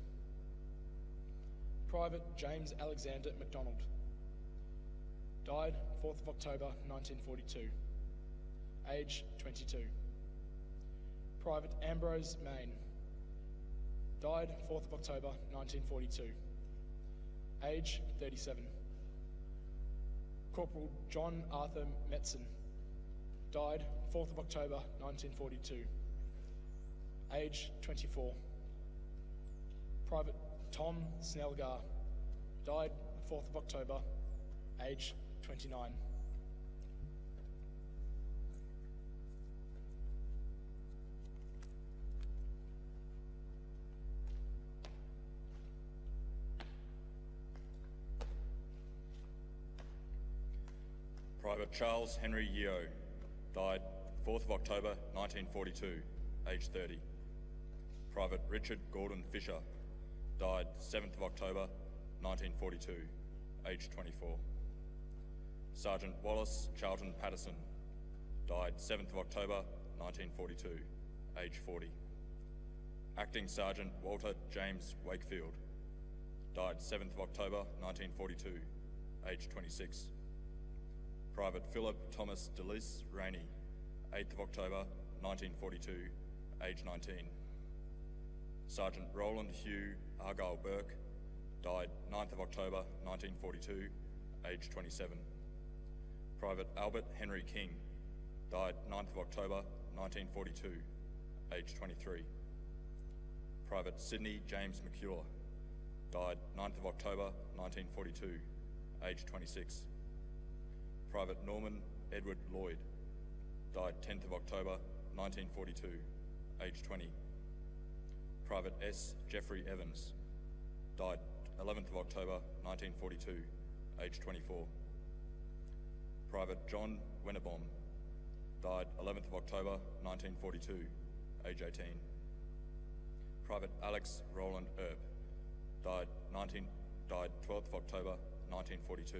Private James Alexander MacDonald, died 4th of October 1942, age 22. Private Ambrose Main, died 4th of October 1942, age 37. Corporal John Arthur Metzen, died 4th of October 1942, age 24. Private Tom Snellgar, died 4th of October, age 29. Private Charles Henry Yeo, died 4th of October 1942, age 30. Private Richard Gordon Fisher, died 7th of October 1942, age 24. Sergeant Wallace Charlton Patterson, died 7th of October 1942, age 40. Acting Sergeant Walter James Wakefield, died 7th of October 1942, age 26. Private Philip Thomas DeLis Rainey, 8th of October 1942, age 19. Sergeant Roland Hugh Argyle Burke, died 9th of October 1942, age 27. Private Albert Henry King, died 9th of October 1942, age 23. Private Sydney James McCure, died 9th of October 1942, age 26. Private Norman Edward Lloyd, died 10th of October 1942, age 20. Private S. Jeffrey Evans, died 11th of October 1942, age 24. Private John Wennebaum, died 11th of October 1942, age 18. Private Alex Roland Earp, died 12th of October 1942,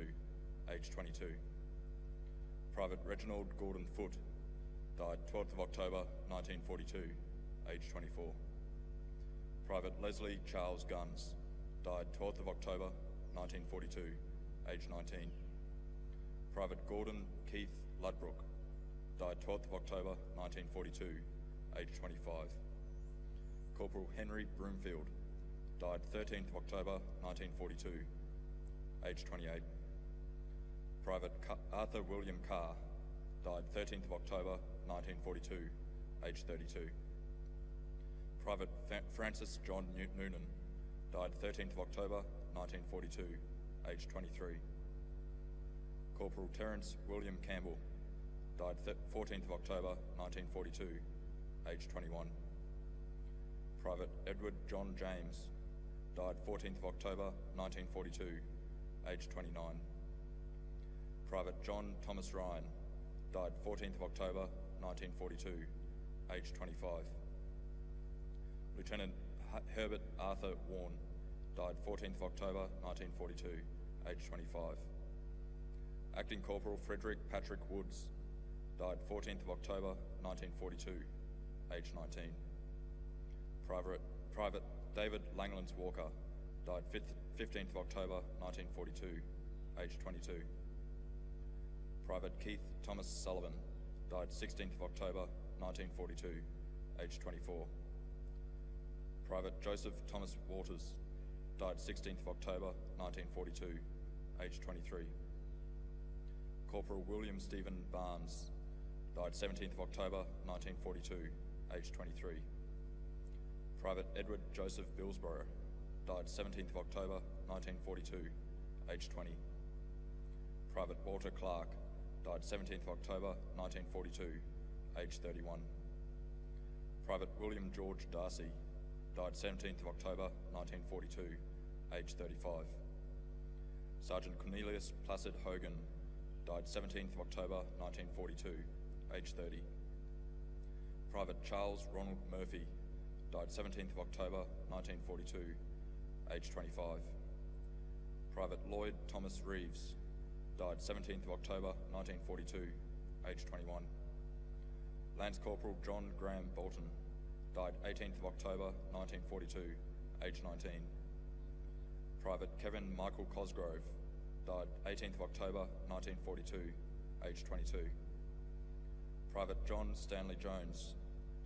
age 22. Private Reginald Gordon Foote, died 12th of October 1942, age 24. Private Leslie Charles Guns, died 12th of October 1942, age 19. Private Gordon Keith Ludbrook, died 12th of October 1942, age 25. Corporal Henry Broomfield, died 13th of October 1942, age 28. Private Arthur William Carr, died 13th of October 1942, age 32. Private Francis John Noonan, died 13th of October 1942, age 23. Corporal Terence William Campbell, died 14th of October 1942, aged 21. Private Edward John James, died 14th of October 1942, aged 29. Private John Thomas Ryan, died 14th of October 1942, aged 25. Lieutenant Herbert Arthur Warren, died 14th of October 1942, aged 25. Acting Corporal Frederick Patrick Woods, died 14th of October 1942, aged 19. Private David Langlands Walker, died 15th of October 1942, aged 22. Private Keith Thomas Sullivan, died 16th of October 1942, aged 24. Private Joseph Thomas Waters, died 16th of October 1942, aged 23. Corporal William Stephen Barnes, died 17th of October 1942, aged 23. Private Edward Joseph Billsborough, died 17th of October 1942, aged 20. Private Walter Clark, died 17th of October 1942, aged 31. Private William George Darcy, died 17th of October 1942, aged 35. Sergeant Cornelius Placid Hogan, died 17th of October 1942, aged 30. Private Charles Ronald Murphy, died 17th of October 1942, aged 25. Private Lloyd Thomas Reeves, died 17th of October 1942, aged 21. Lance Corporal John Graham Bolton, died 18th of October 1942, aged 19. Private Kevin Michael Cosgrove, died 18th of October 1942, aged 22. Private John Stanley Jones,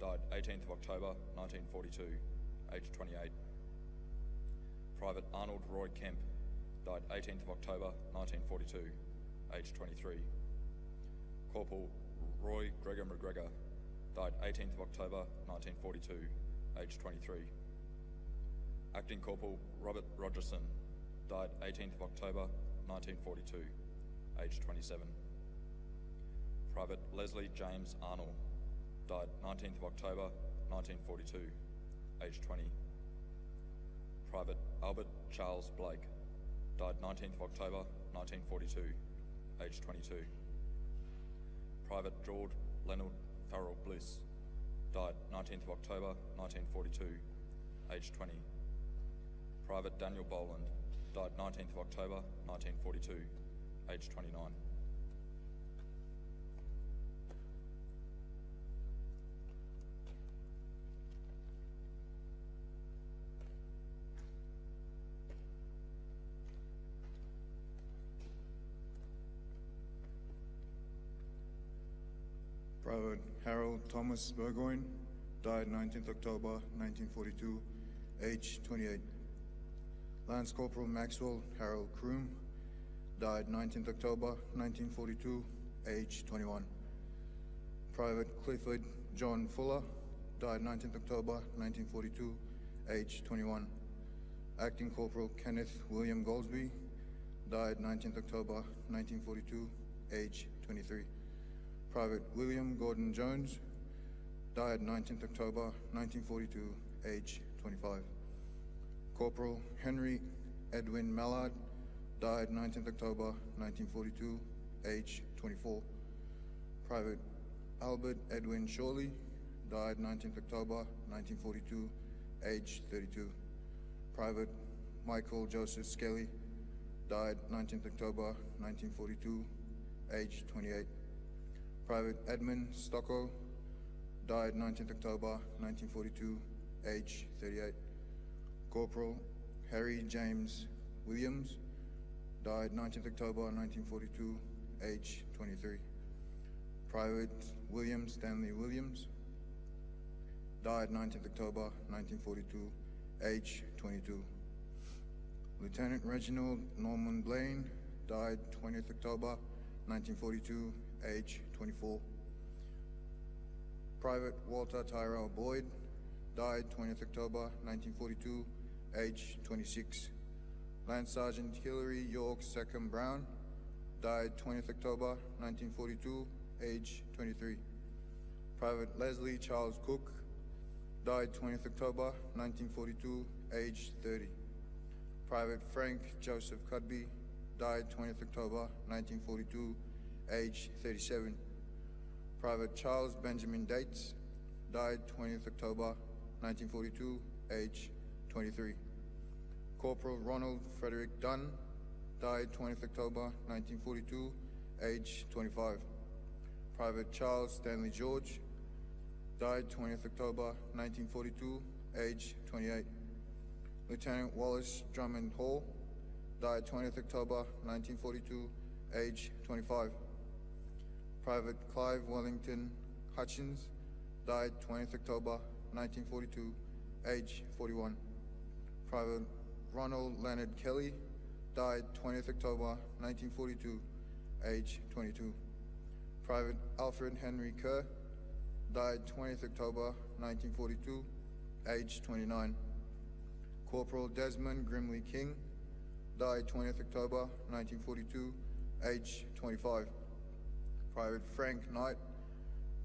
died 18th of October 1942, aged 28. Private Arnold Roy Kemp, died 18th of October 1942, aged 23. Corporal Roy Gregor McGregor, died 18th of October 1942, aged 23. Acting Corporal Robert Rogerson, died 18th of October 1942, aged 27. Private Leslie James Arnold, died 19th of October 1942, aged 20. Private Albert Charles Blake, died 19th of October 1942, aged 22. Private George Leonard Farrell Bliss, died 19th of October 1942, aged 20. Private Daniel Boland, died 19th of October 1942, aged 29. Private Harold Thomas Burgoyne, died 19th October 1942, age 28. Lance Corporal Maxwell Harold Kroom, died 19th October 1942, age 21. Private Clifford John Fuller, died 19th October 1942, age 21. Acting Corporal Kenneth William Goldsby, died 19th October 1942, age 23. Private William Gordon Jones, died 19th October 1942, age 25. Corporal Henry Edwin Mallard, died 19th October 1942, age 24. Private Albert Edwin Shawley, died 19th October 1942, age 32. Private Michael Joseph Skelly, died 19th October 1942, age 28. Private Edmund Stocko, died 19th October 1942, age 38. Corporal Harry James Williams, died 19th October 1942, age 23. Private William Stanley Williams, died 19th October 1942, age 22. Lieutenant Reginald Norman Blaine, died 20th October 1942, age 24. Private Walter Tyrell Boyd, died 20th October 1942, age 26. Lance Sergeant Hilary York Seckham Brown, died 20th October 1942, age 23. Private Leslie Charles Cook, died 20th October 1942, age 30. Private Frank Joseph Cudby, died 20th October 1942, age 37. Private Charles Benjamin Dates, died 20th October 1942, age 23. Corporal Ronald Frederick Dunn, died 20th October 1942, age 25. Private Charles Stanley George, died 20th October 1942, age 28. Lieutenant Wallace Drummond Hall, died 20th October 1942, age 25. Private Clive Wellington Hutchins, died 20th October 1942, age 41. Private Ronald Leonard Kelly, died 20th October 1942, age 22. Private Alfred Henry Kerr, died 20th October 1942, age 29. Corporal Desmond Grimley King, died 20th October 1942, age 25. Private Frank Knight,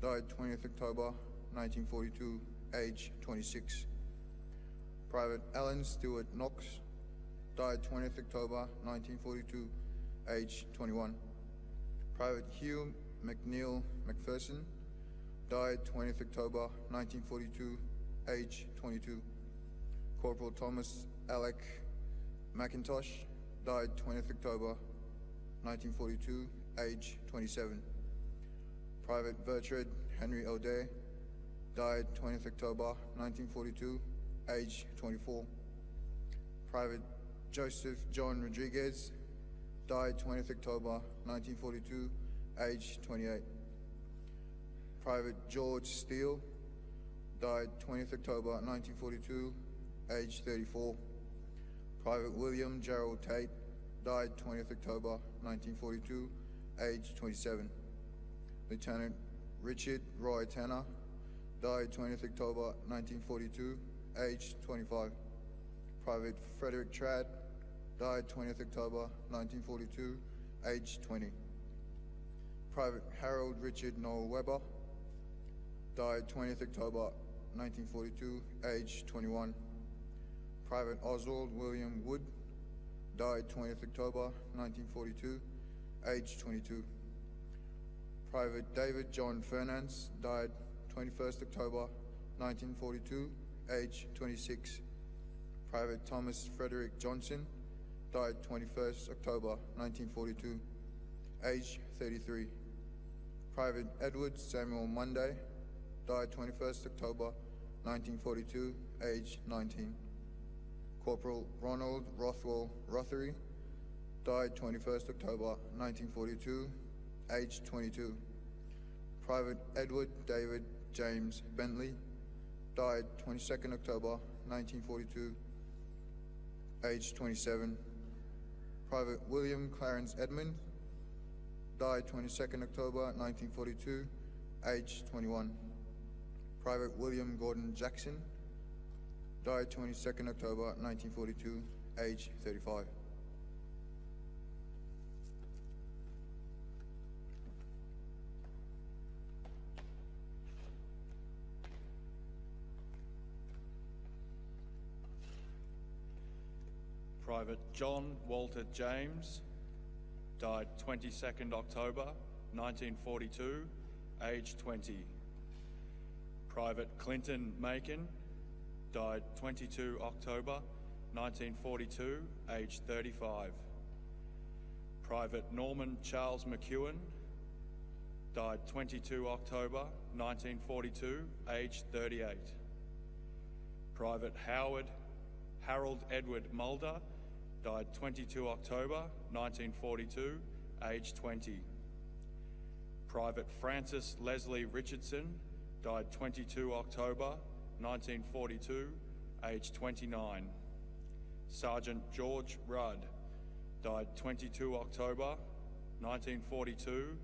died 20th October 1942, age 26. Private Alan Stewart Knox, died 20th October 1942, age 21. Private Hugh McNeil McPherson, died 20th October 1942, age 22. Corporal Thomas Alec McIntosh, died 20th October 1942, age 27. Private Bertrand Henry O'Day, died 20th October 1942, age 24. Private Joseph John Rodriguez, died 20th October 1942, age 28. Private George Steele, died 20th October 1942, age 34. Private William Gerald Tate, died 20th October 1942, age 27. Lieutenant Richard Roy Tanner, died 20th October 1942, age 25. Private Frederick Trad, died 20th October 1942, age 20. Private Harold Richard Noel Weber, died 20th October 1942, age 21. Private Oswald William Wood, died 20th October 1942, age 22. Private David John Fernance, died 21st October 1942, age 26. Private Thomas Frederick Johnson, died 21st October 1942, age 33. Private Edward Samuel Monday, died 21st October 1942, age 19. Corporal Ronald Rothwell Rothery, died 21st October 1942, age 22. Private Edward David James Bentley, died 22nd October 1942, age 27. Private William Clarence Edmund, died 22nd October 1942, age 21. Private William Gordon Jackson, died 22nd October 1942, age 35. Private John Walter James, died 22nd October 1942, age 20. Private Clinton Macon, died 22 October 1942, age 35. Private Norman Charles McEwen, died 22 October 1942, age 38. Private Harold Edward Mulder, died 22 October 1942, age 20. Private Francis Leslie Richardson, died 22 October 1942, age 29. Sergeant George Rudd, died 22 October 1942,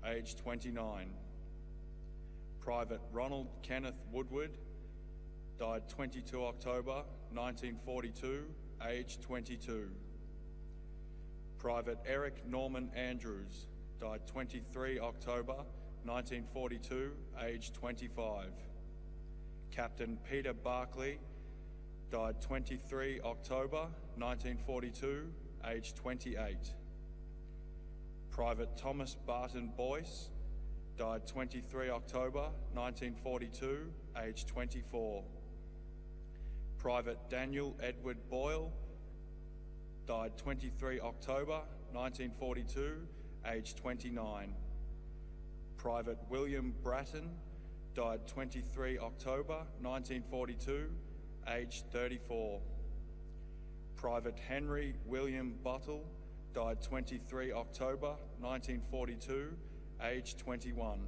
age 29. Private Ronald Kenneth Woodward, died 22 October 1942, age 22. Private Eric Norman Andrews, died 23 October 1942, age 25. Captain Peter Barclay, died 23 October 1942, age 28. Private Thomas Barton Boyce, died 23 October 1942, age 24. Private Daniel Edward Boyle, died 23 October 1942, age 29. Private William Bratton, died 23 October 1942, age 34. Private Henry William Bottle, died 23 October 1942, age 21.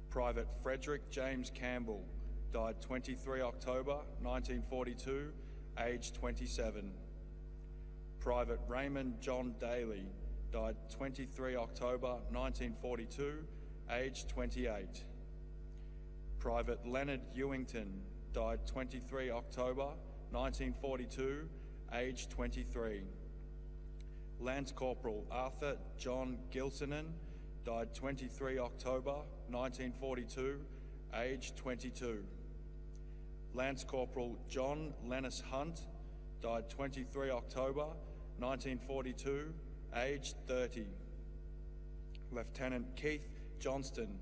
Private Frederick James Campbell, died 23 October 1942, age 27. Private Raymond John Daly, died 23 October 1942, age 28. Private Leonard Ewington, died 23 October 1942, age 23. Lance Corporal Arthur John Gilsonen, died 23 October 1942, age 22. Lance Corporal John Lennis Hunt, died 23 October 1942, age 30. Lieutenant Keith Johnston,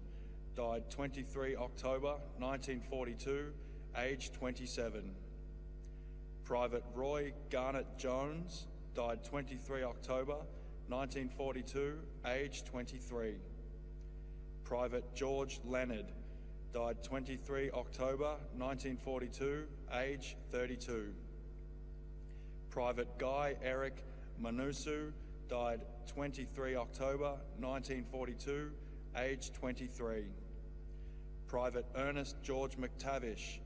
died 23 October 1942, age 27. Private Roy Garnett Jones, died 23 October 1942, age 23. Private George Leonard, died 23 October 1942, age 32. Private Guy Eric Manusu, died 23 October 1942, age 23. Private Ernest George McTavish,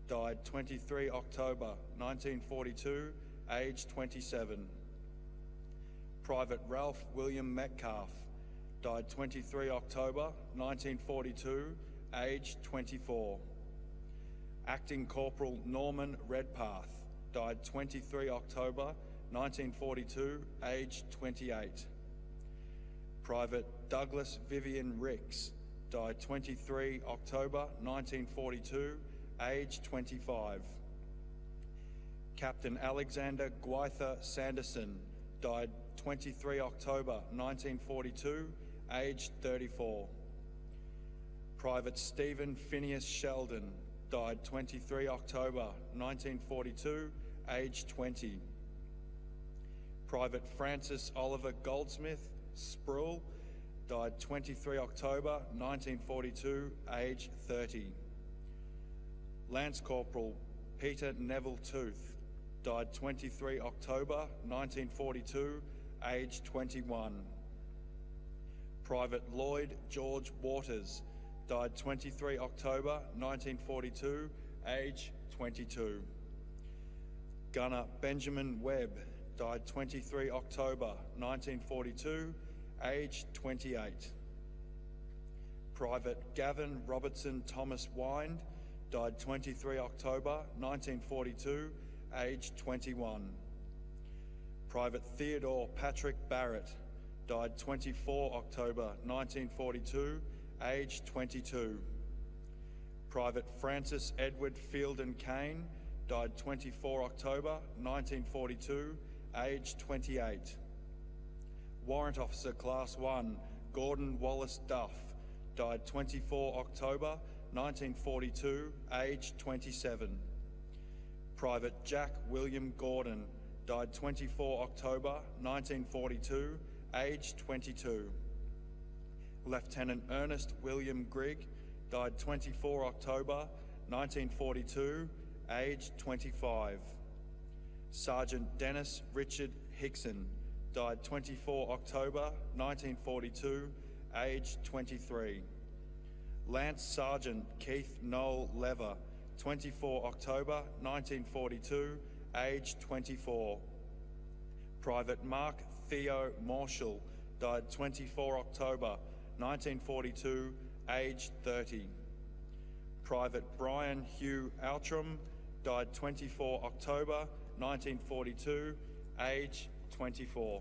died 23 October 1942, age 27. Private Ralph William Metcalf, died 23 October 1942, age 24. Acting Corporal Norman Redpath, died 23 October 1942, age 28. Private Douglas Vivian Ricks, died 23 October 1942, age 25. Captain Alexander Gwyther Sanderson, died 23 October 1942, age 34. Private Stephen Phineas Sheldon, died 23 October 1942, age 20. Private Francis Oliver Goldsmith, Sproul, died 23 October 1942, age 30. Lance Corporal Peter Neville Tooth, died 23 October 1942, age 21. Private Lloyd George Waters, died 23 October 1942, age 22. Gunner Benjamin Webb, died 23 October 1942, age 28. Private Gavin Robertson Thomas Wind, died 23 October 1942, age 21. Private Theodore Patrick Barrett, died 24 October 1942, age 22. Private Francis Edward Fielden Kane, died 24 October 1942, age 28. Warrant Officer Class 1 Gordon Wallace Duff, died 24 October 1942, age 27. Private Jack William Gordon, died 24 October 1942, age 22. Lieutenant Ernest William Grigg, died 24 October 1942, age 25. Sergeant Dennis Richard Hickson, died 24 October 1942, age 23. Lance Sergeant Keith Noel Lever, 24 October 1942, age 24. Private Mark Theo Marshall, died 24 October 1942, age 30. Private Brian Hugh Outram, died 24 October 1942, age 24.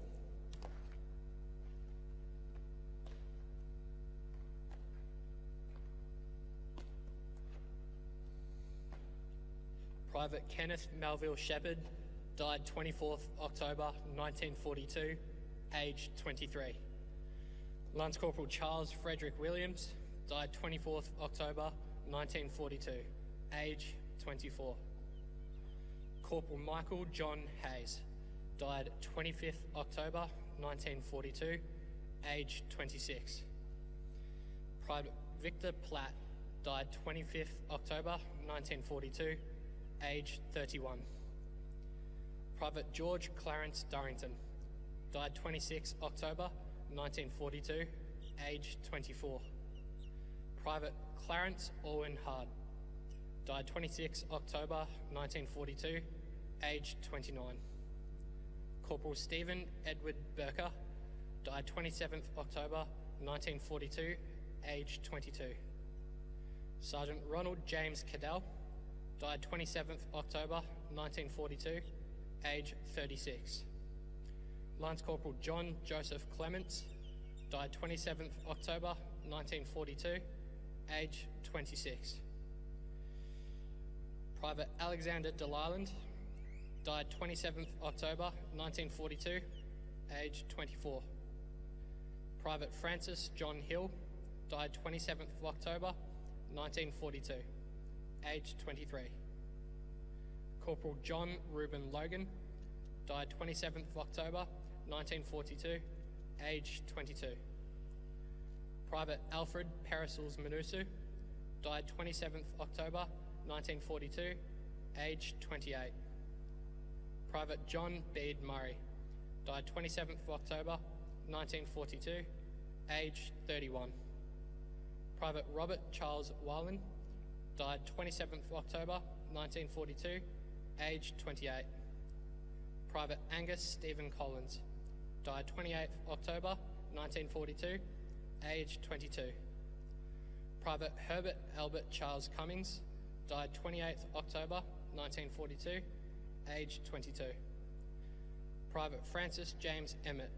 Private Kenneth Melville Shepherd, died 24th October 1942, aged 23. Lance Corporal Charles Frederick Williams, died 24th October 1942, age 24. Corporal Michael John Hayes, died 25th October 1942, age 26. Private Victor Platt, died 25th October 1942, age 31. Private George Clarence Durrington, died 26 October 1942, age 24. Private Clarence Owen Hard, died 26 October 1942, age 29. Corporal Stephen Edward Burker, died 27th October 1942, age 22. Sergeant Ronald James Cadell, died 27th October 1942, age 36. Lance Corporal John Joseph Clements, died 27th October 1942, age 26. Private Alexander Deliland, died 27th October 1942, age 24. Private Francis John Hill, died 27th October 1942, age 23. Corporal John Reuben Logan, died 27th October 1942, age 22. Private Alfred Perisals Manusu, died 27th October 1942, age 28. Private John Bede Murray, died 27th October 1942, age 31. Private Robert Charles Wyland, died 27th October 1942, age 28. Private Angus Stephen Collins, died 28th October 1942, age 22. Private Herbert Albert Charles Cummings, died 28th October 1942, age 22. Private Francis James Emmett,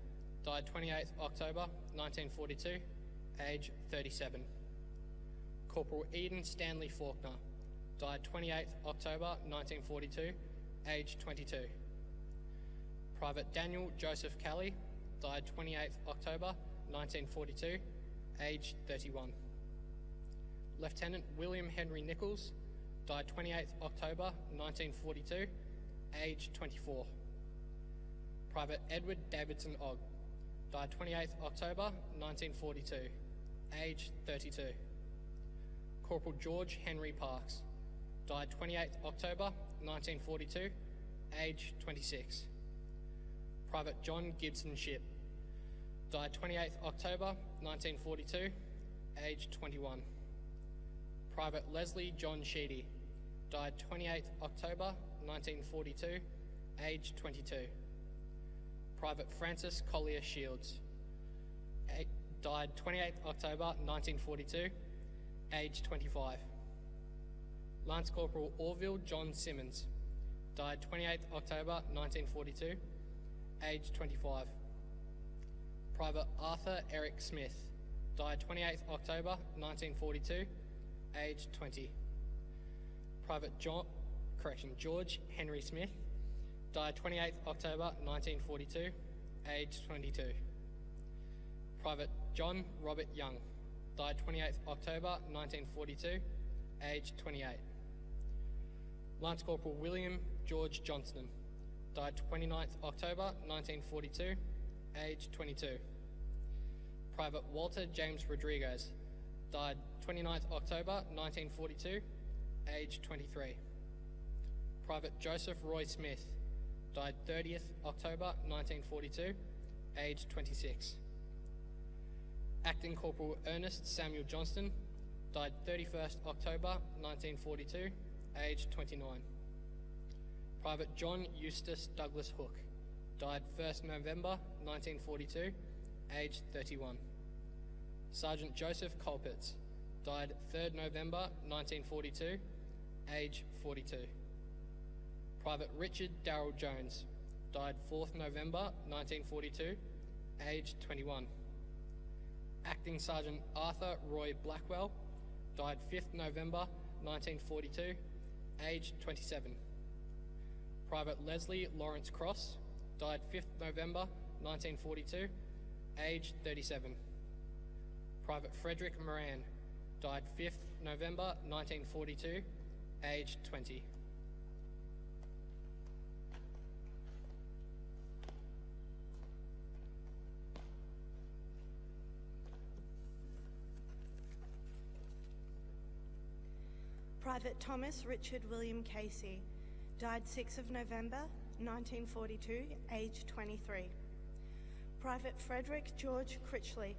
died 28th October 1942, age 37. Corporal Eden Stanley Faulkner, died 28th October 1942, age 22. Private Daniel Joseph Kelly, died 28th October 1942, age 31. Lieutenant William Henry Nichols, died 28th October 1942, age 24. Private Edward Davidson Ogg, died 28th October 1942, age 32. Corporal George Henry Parks, died 28th October 1942, age 26. Private John Gibson Ship, died 28th October 1942, age 21. Private Leslie John Sheedy, died 28th October 1942, age 22. Private Francis Collier Shields, died 28th October 1942, age 25. Lance Corporal Orville John Simmons, died 28th October 1942, age 25. Private Arthur Eric Smith, died 28th October 1942, age 20. Private George Henry Smith, died 28th October 1942, age 22. Private John Robert Young, died 28th October 1942, age 28. Lance Corporal William George Johnston, died 29th October 1942, age 22. Private Walter James Rodriguez, died 29th October 1942, age 23. Private Joseph Roy Smith, died 30th October 1942, age 26. Acting Corporal Ernest Samuel Johnston, died 31st October 1942, age 29. Private John Eustace Douglas Hook, died 1st November 1942, age 31. Sergeant Joseph Colpitts, died 3rd November 1942, age 42. Private Richard Darrell Jones, died 4th November 1942, aged 21. Acting Sergeant Arthur Roy Blackwell, died 5th November 1942, aged 27. Private Leslie Lawrence Cross, died 5th November 1942, aged 37. Private Frederick Moran, died 5th November 1942, aged 20. Private Thomas Richard William Casey, died 6th of November 1942, aged 23. Private Frederick George Critchley,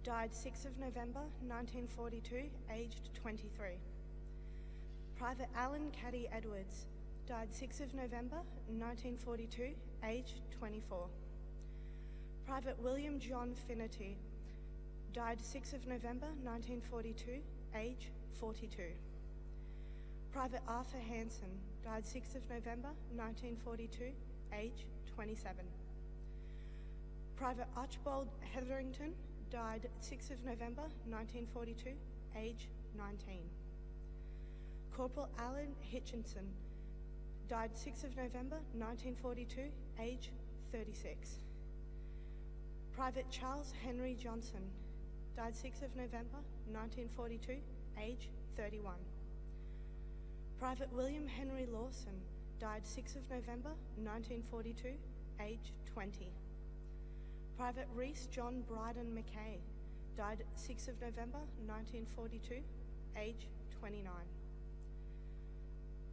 died 6th of November 1942, aged 23. Private Alan Caddy Edwards, died 6th of November 1942, aged 24. Private William John Finnerty, died 6th of November 1942, age 42. Private Arthur Hanson, died 6th of November 1942, age 27. Private Archibald Hetherington, died 6th of November 1942, age 19. Corporal Alan Hitchinson, died 6th of November 1942, age 36. Private Charles Henry Johnson, died 6th of November 1942, age 31. Private William Henry Lawson, died 6th of November 1942, age 20. Private Reese John Bryden McKay, died 6th of November 1942, age 29.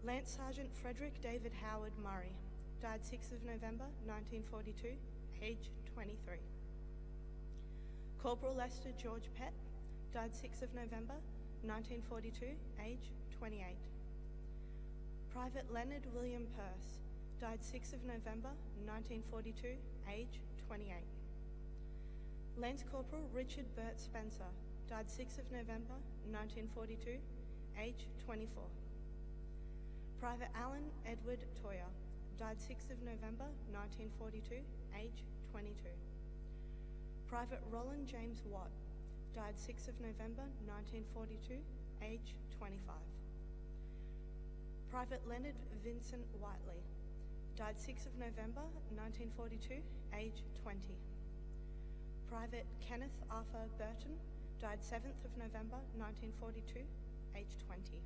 Lance Sergeant Frederick David Howard Murray, died 6th of November 1942, age 23. Corporal Lester George Pett, died 6th of November 1942, age 28. Private Leonard William Peirce, died 6th of November 1942, age 28. Lance Corporal Richard Burt Spencer, died 6th of November 1942, age 24. Private Alan Edward Toyer, died 6th of November 1942, age 22. Private Roland James Watt, died 6th of November 1942, age 25. Private Leonard Vincent Whiteley, died 6th of November 1942, age 20. Private Kenneth Arthur Burton, died 7th of November 1942, age 20.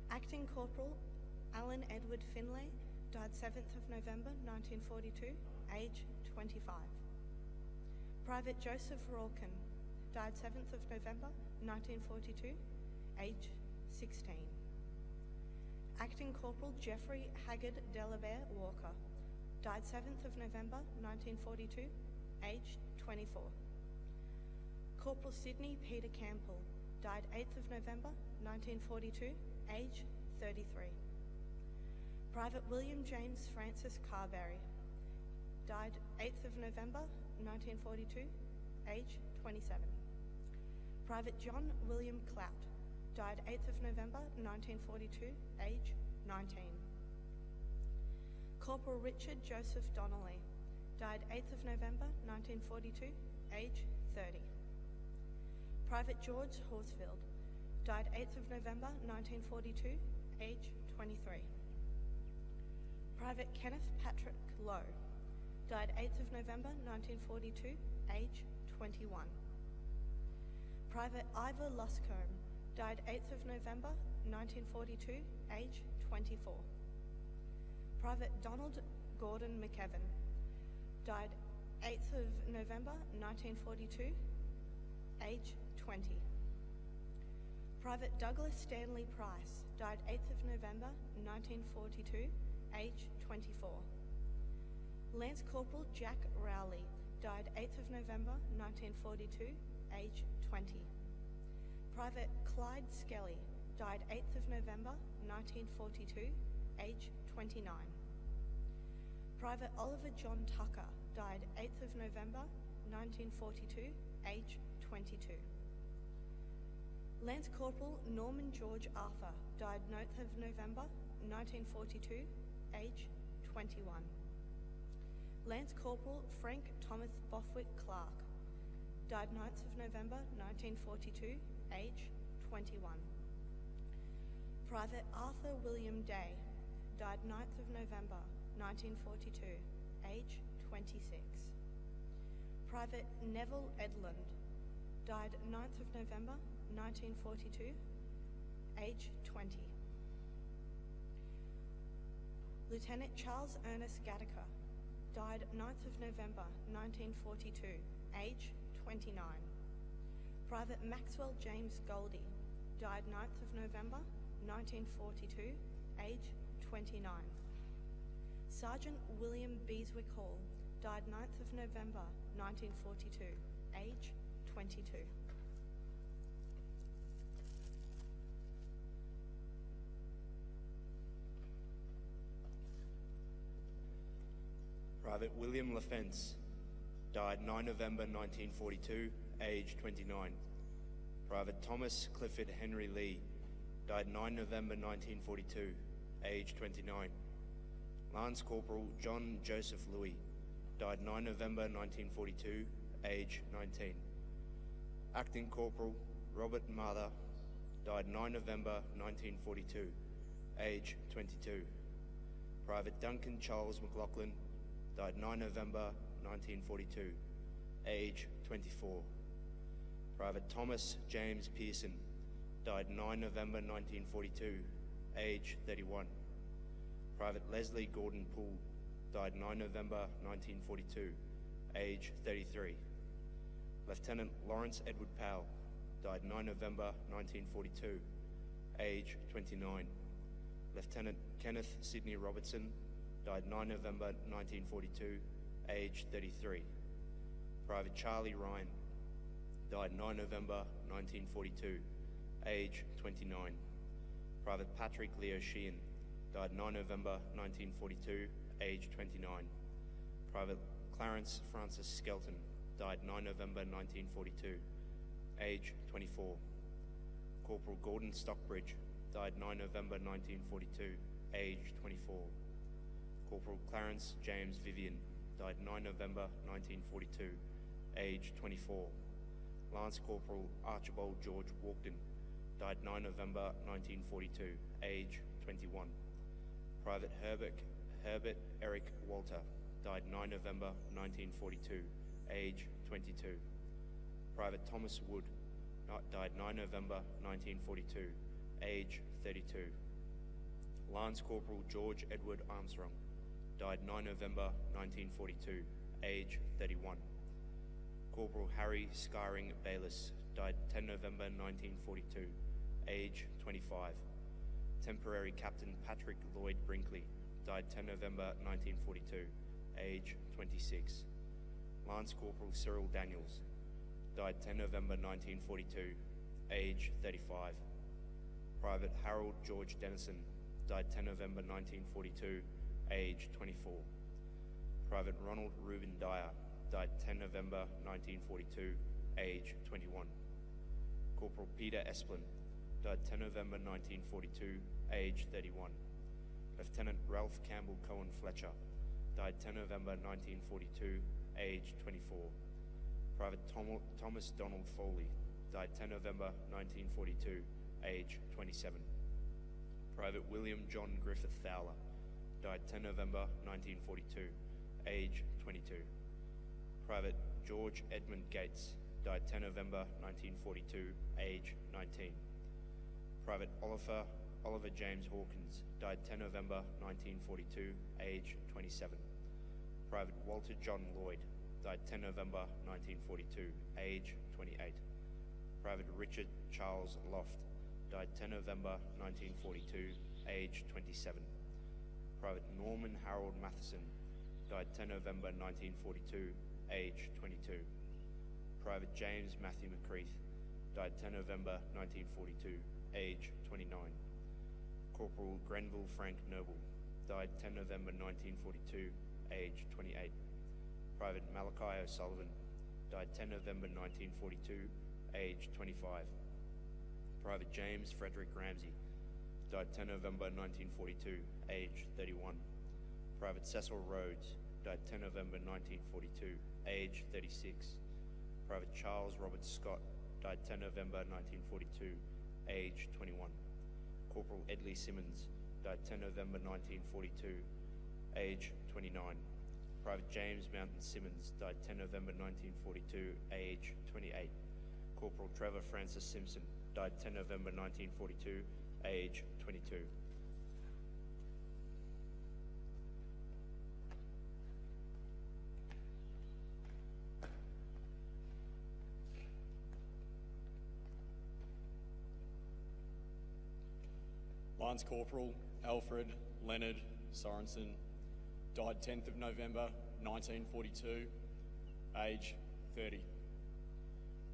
Acting Corporal Alan Edward Finlay, died 7th of November 1942, age 25. Private Joseph Rawkin, died 7th of November 1942, age 16. Acting Corporal Jeffrey Haggard Delabere Walker, died 7th of November 1942, age 24. Corporal Sidney Peter Campbell, died 8th of November 1942, age 33. Private William James Francis Carberry, died 8th of November 1942, age 27. Private John William Clout, died 8th of November 1942, age 19. Corporal Richard Joseph Donnelly, died 8th of November 1942, age 30. Private George Horsfield, died 8th of November 1942, age 23. Private Kenneth Patrick Lowe, died 8th of November 1942, age 21. Private Ivor Luscombe, died 8th of November 1942, age 24. Private Donald Gordon McEvan, died 8th of November 1942, age 20. Private Douglas Stanley Price, died 8th of November 1942, age 24. Lance Corporal Jack Rowley, died 8th of November 1942, age 20. Private Clyde Skelly, died 8th of November 1942, age 29. Private Oliver John Tucker, died 8th of November 1942, age 22. Lance Corporal Norman George Arthur, died 9th of November 1942, age 21. Lance Corporal Frank Thomas Bothwick Clark, died 9th of November 1942, age 21. Private Arthur William Day, died 9th of November 1942, age 26. Private Neville Edlund, died 9th of November 1942, age 20. Lieutenant Charles Ernest Gattaker, died 9th of November 1942, age 29. Private Maxwell James Goldie, died 9th of November 1942, age 29. Sergeant William Beeswick Hall, died 9th of November 1942, age 22. Private William LaFence, died 9 November 1942, age 29. Private Thomas Clifford Henry Lee, died 9 November 1942, age 29. Lance Corporal John Joseph Louis, died 9 November 1942, age 19. Acting Corporal Robert Mather, died 9 November 1942, age 22. Private Duncan Charles McLaughlin, died 9 November 1942, age 24. Private Thomas James Pearson, died 9 November 1942, age 31. Private Leslie Gordon Poole, died 9 November 1942, age 33. Lieutenant Lawrence Edward Powell, died 9 November 1942, age 29. Lieutenant Kenneth Sidney Robertson, died 9 November 1942, age 33. Private Charlie Ryan, died 9 November 1942, age 29. Private Patrick Leo Sheehan, died 9 November 1942, age 29. Private Clarence Francis Skelton, died 9 November 1942, age 24. Corporal Gordon Stockbridge, died 9 November 1942, age 24. Corporal Clarence James Vivian, died 9 November 1942, age 24. Lance Corporal Archibald George Walkden, died 9 November 1942, age 21. Private Herbert Eric Walter, died 9 November 1942, age 22. Private Thomas Wood, died 9 November 1942, age 32. Lance Corporal George Edward Armstrong, died 9 November 1942, age 31. Corporal Harry Skyring Bayliss, died 10 November 1942, age 25. Temporary Captain Patrick Lloyd Brinkley, died 10 November 1942, age 26. Lance Corporal Cyril Daniels, died 10 November 1942, age 35. Private Harold George Dennison, died 10 November 1942, age 24. Private Ronald Reuben Dyer, died 10 November 1942, age 21. Corporal Peter Esplin, died 10 November 1942, age 31. Lieutenant Ralph Campbell Cohen Fletcher, died 10 November 1942, age 24. Private Thomas Donald Foley, died 10 November 1942, age 27. Private William John Griffith Fowler, died 10 November 1942, age 22. Private George Edmund Gates, died 10 November 1942, age 19. Private Oliver James Hawkins, died 10 November 1942, age 27. Private Walter John Lloyd, died 10 November 1942, age 28. Private Richard Charles Loft, died 10 November 1942, age 27. Private Norman Harold Matheson, died 10 November 1942, age 22. Private James Matthew McCreath, died 10 November 1942, age 29. Corporal Grenville Frank Noble, died 10 November 1942, age 28. Private Malachi O'Sullivan, died 10 November 1942, age 25. Private James Frederick Ramsey, died 10 November 1942, age 31. Private Cecil Rhodes, died 10 November 1942, age 36. Private Charles Robert Scott, died 10 November 1942, age 21. Corporal Edley Simmons, died 10 November 1942, age 29. Private James Mountain Simmons, died 10 November 1942, age 28. Corporal Trevor Francis Simpson, died 10 November 1942, age 22. Lance Corporal Alfred Leonard Sorensen, died 10th of November 1942, age 30.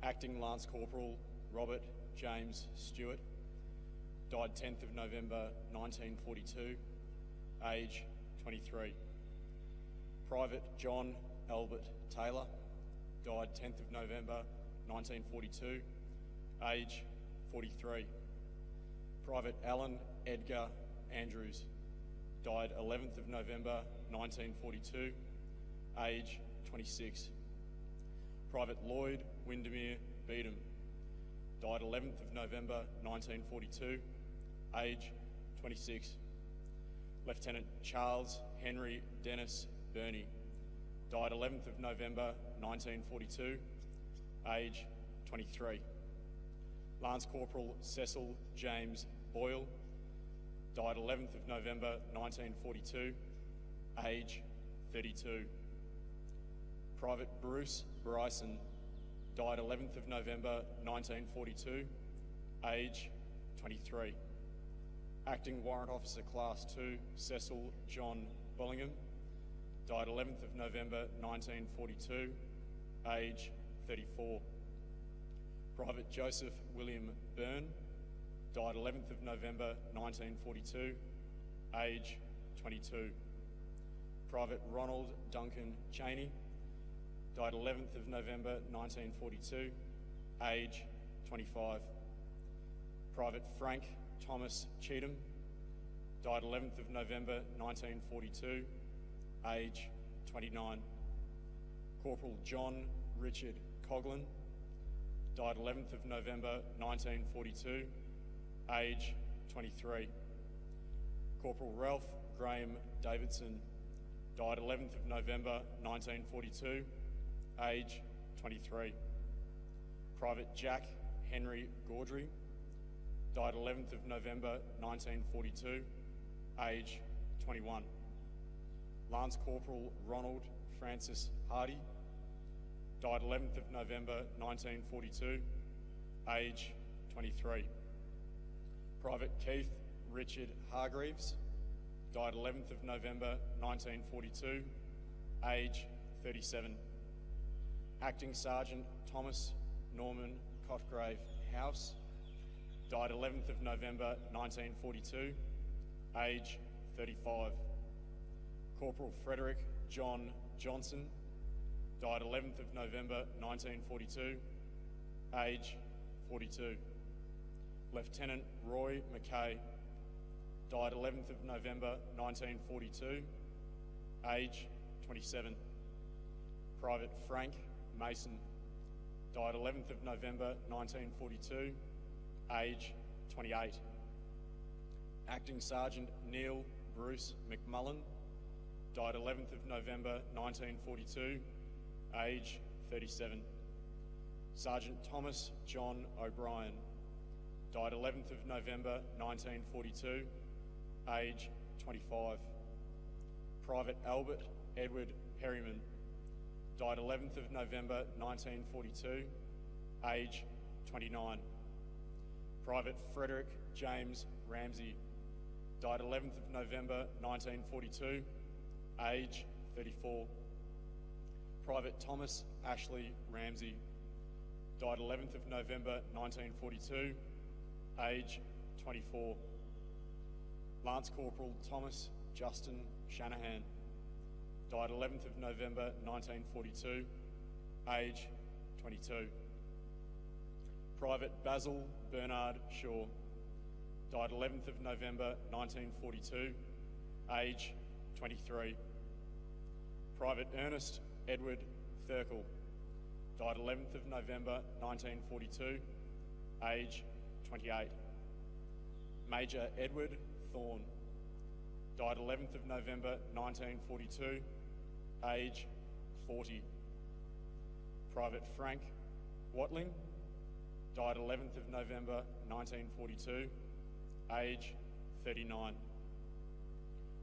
Acting Lance Corporal Robert James Stewart, died 10th of November 1942, age 23. Private John Albert Taylor, died 10th of November 1942, age 43. Private Alan Edgar Andrews, died 11th of November 1942, age 26. Private Lloyd Windermere Beedham, died 11th of November 1942, age 26. Lieutenant Charles Henry Dennis Burney, died 11th of November 1942, age 23. Lance Corporal Cecil James Boyle, died 11th of November 1942, age 32. Private Bruce Bryson, died 11th of November 1942, age 23. Acting Warrant Officer Class 2 Cecil John Bullingham, died 11th of November 1942, age 34. Private Joseph William Byrne, died 11th of November 1942, age 22. Private Ronald Duncan Cheney, died 11th of November 1942, age 25. Private Frank Thomas Cheatham, died 11th of November 1942, age 29. Corporal John Richard Coughlin, died 11th of November 1942, age 23. Corporal Ralph Graham Davidson, died 11th of November 1942, age 23. Private Jack Henry Gaudry, died 11th of November 1942, age 21. Lance Corporal Ronald Francis Hardy, died 11th of November 1942, age 23. Private Keith Richard Hargreaves, died 11th of November 1942, age 37. Acting Sergeant Thomas Norman Cotgrave House, died 11th of November 1942, age 35. Corporal Frederick John Johnson, died 11th of November 1942, age 42. Lieutenant Roy McKay, died 11th of November 1942, age 27. Private Frank Mason, died 11th of November 1942, age 28. Acting Sergeant Neil Bruce McMullen, died 11th of November 1942, age 37. Sergeant Thomas John O'Brien, died 11th of November 1942, age 25. Private Albert Edward Perryman, died 11th of November 1942, age 29. Private Frederick James Ramsey, died 11th of November 1942, age 34. Private Thomas Ashley Ramsey, died 11th of November 1942, age 24. Lance Corporal Thomas Justin Shanahan, died 11th of November 1942, age 22. Private Basil Bernard Shaw, died 11th of November 1942, age 23. Private Ernest Edward Thurkel, died 11th of November 1942, age 28. Major Edward Thorne, died 11th of November 1942, age 40. Private Frank Watling, died 11th of November 1942, age 39.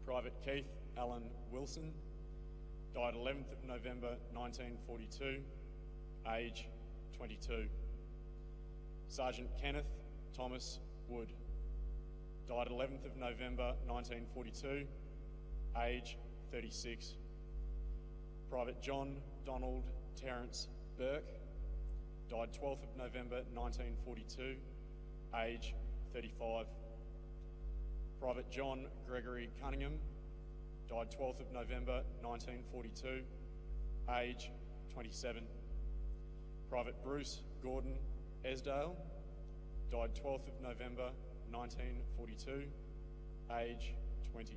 Private Keith Allen Wilson, died 11th of November 1942, age 22. Sergeant Kenneth Thomas Wood, died 11th of November 1942, age 36. Private John Donald Terence Burke, died 12th of November 1942, age 35. Private John Gregory Cunningham, died 12th of November 1942, age 27. Private Bruce Gordon Esdale, died 12th of November 1942, age 20.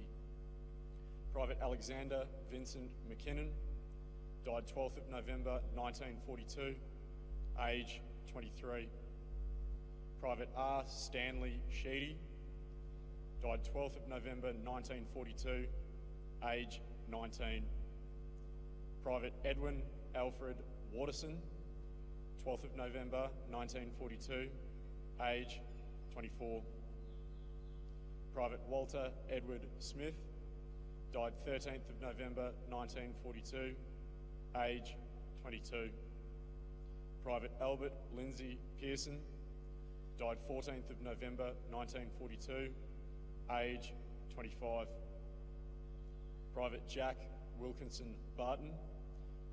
Private Alexander Vincent McKinnon, died 12th of November 1942, age 23. Private R. Stanley Sheedy, died 12th of November 1942, age 19. Private Edwin Alfred Waterson, 12th of November 1942, age 24. Private Walter Edward Smith, died 13th of November 1942, age 22. Private Albert Lindsay Pearson, died 14th of November 1942, age 25. Private Jack Wilkinson Barton,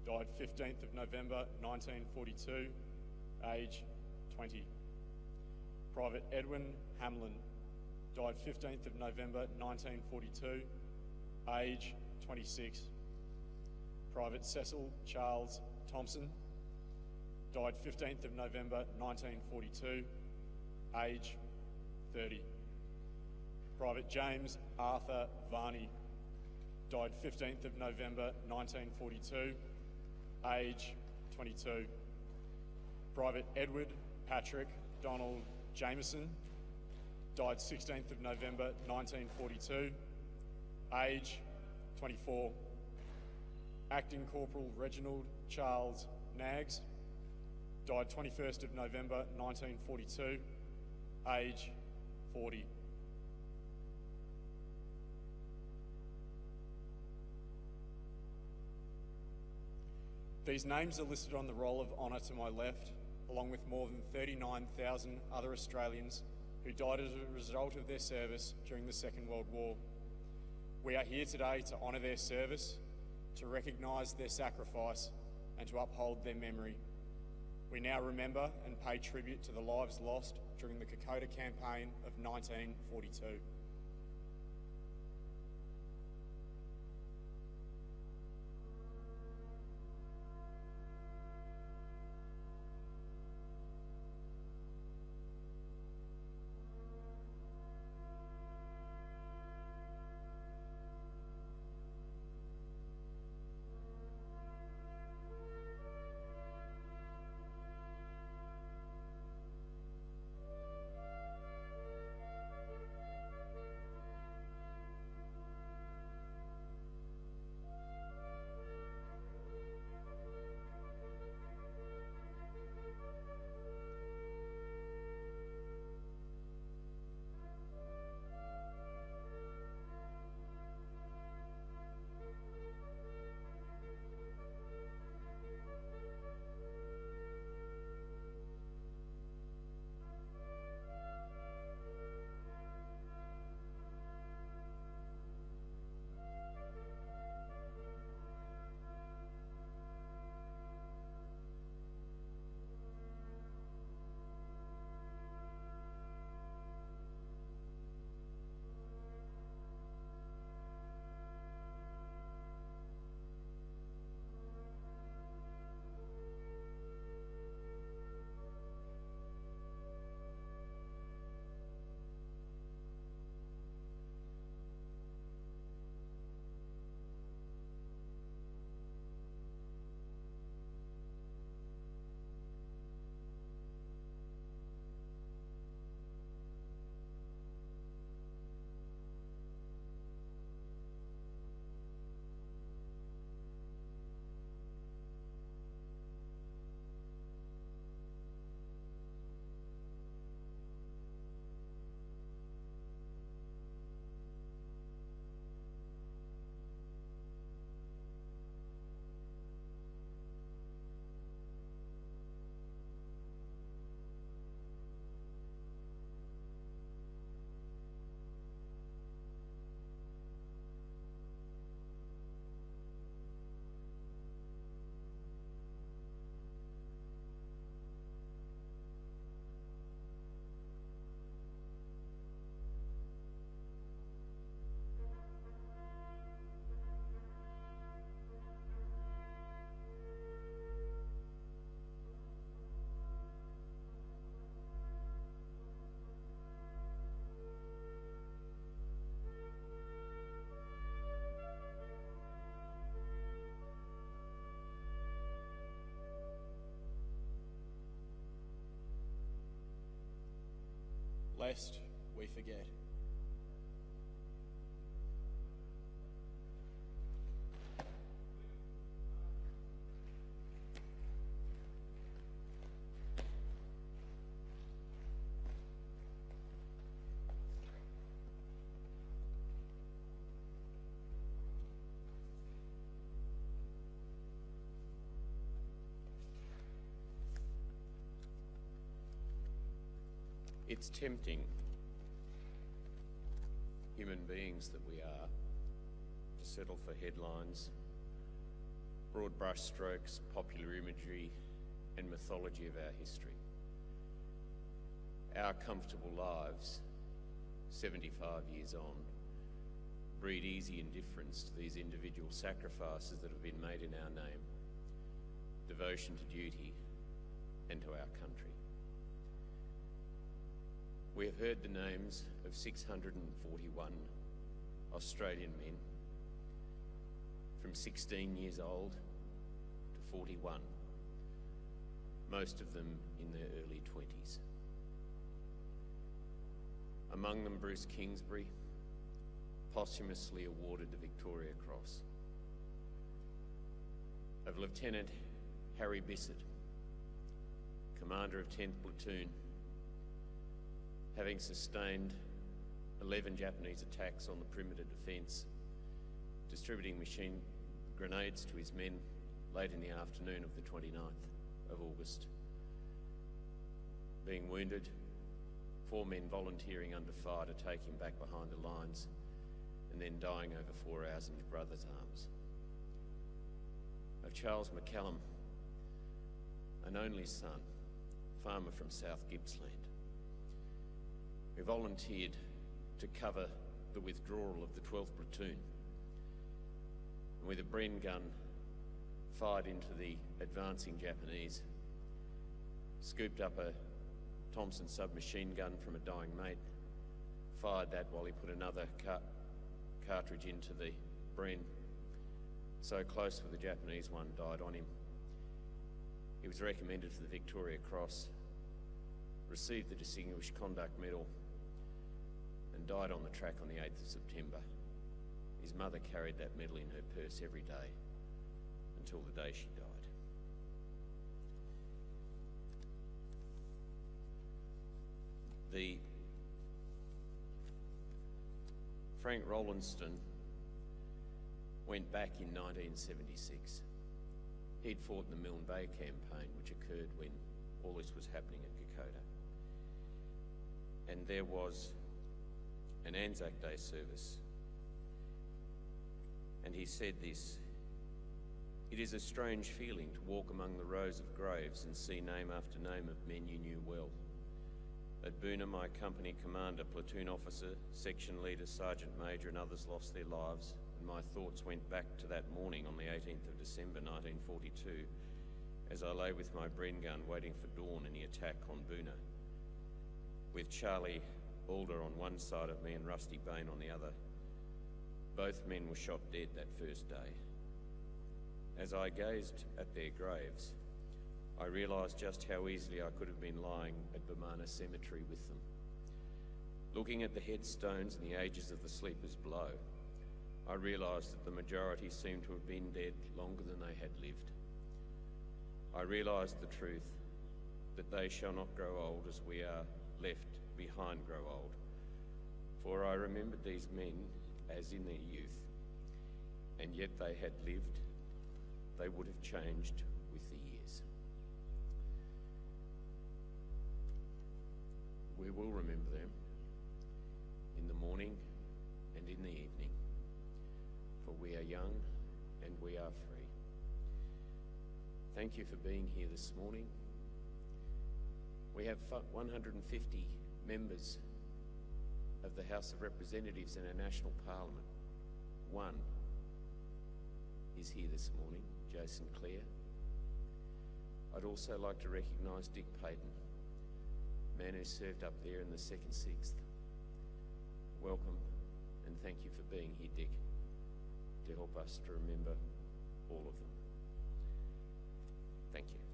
died 15th of November 1942, age 20. Private Edwin Hamlin, died 15th of November 1942, age 26. Private Cecil Charles Thompson, died 15th of November 1942, age 30. Private James Arthur Varney, died 15th of November 1942, age 22. Private Edward Patrick Donald Jameson, died 16th of November 1942, age 24. Acting Corporal Reginald Charles Nags, died 21st of November 1942, age 40. These names are listed on the roll of honour to my left, along with more than 39,000 other Australians who died as a result of their service during the Second World War. We are here today to honour their service, to recognise their sacrifice, and to uphold their memory. We now remember and pay tribute to the lives lost during the Kokoda Campaign of 1942. lest we forget. It's tempting, human beings that we are, to settle for headlines, broad brushstrokes, popular imagery, and mythology of our history. Our comfortable lives, 75 years on, breed easy indifference to these individual sacrifices that have been made in our name, devotion to duty and to our country. We have heard the names of 641 Australian men from 16 years old to 41, most of them in their early 20s. Among them, Bruce Kingsbury, posthumously awarded the Victoria Cross, of Lieutenant Harry Bissett, commander of 10th Platoon, having sustained 11 Japanese attacks on the perimeter defence, distributing machine grenades to his men late in the afternoon of the 29th of August. Being wounded, 4 men volunteering under fire to take him back behind the lines, and then dying over 4 hours in his brother's arms. Of Charles McCallum, an only son, farmer from South Gippsland, who volunteered to cover the withdrawal of the 12th Platoon, and with a Bren gun fired into the advancing Japanese, scooped up a Thompson submachine gun from a dying mate, fired that while he put another cartridge into the Bren, so close with the Japanese one, died on him. He was recommended for the Victoria Cross, received the Distinguished Conduct Medal, and died on the track on the 8th of September. His mother carried that medal in her purse every day until the day she died. The Frank Rollinston went back in 1976. He'd fought in the Milne Bay campaign, which occurred when all this was happening at Kokoda. And there was an Anzac Day service, and he said this: "It is a strange feeling to walk among the rows of graves and see name after name of men you knew well. At Boona, my company commander, platoon officer, section leader, sergeant major and others lost their lives, and my thoughts went back to that morning on the 18th of December 1942 as I lay with my Bren gun waiting for dawn in the attack on Boona, with Charlie Alder on one side of me and Rusty Bain on the other. Both men were shot dead that first day. As I gazed at their graves, I realised just how easily I could have been lying at Bomana Cemetery with them. Looking at the headstones and the ages of the sleepers below, I realised that the majority seemed to have been dead longer than they had lived. I realised the truth, that they shall not grow old as we are left behind grow old. For I remembered these men as in their youth, and yet they had lived, they would have changed with the years. We will remember them in the morning and in the evening, for we are young and we are free. Thank you for being here this morning. We have 150 members of the House of Representatives in our National Parliament. One is here this morning, Jason Clare. I'd also like to recognise Dick Payton, man who served up there in the 2nd Sixth. Welcome and thank you for being here, Dick, to help us to remember all of them. Thank you.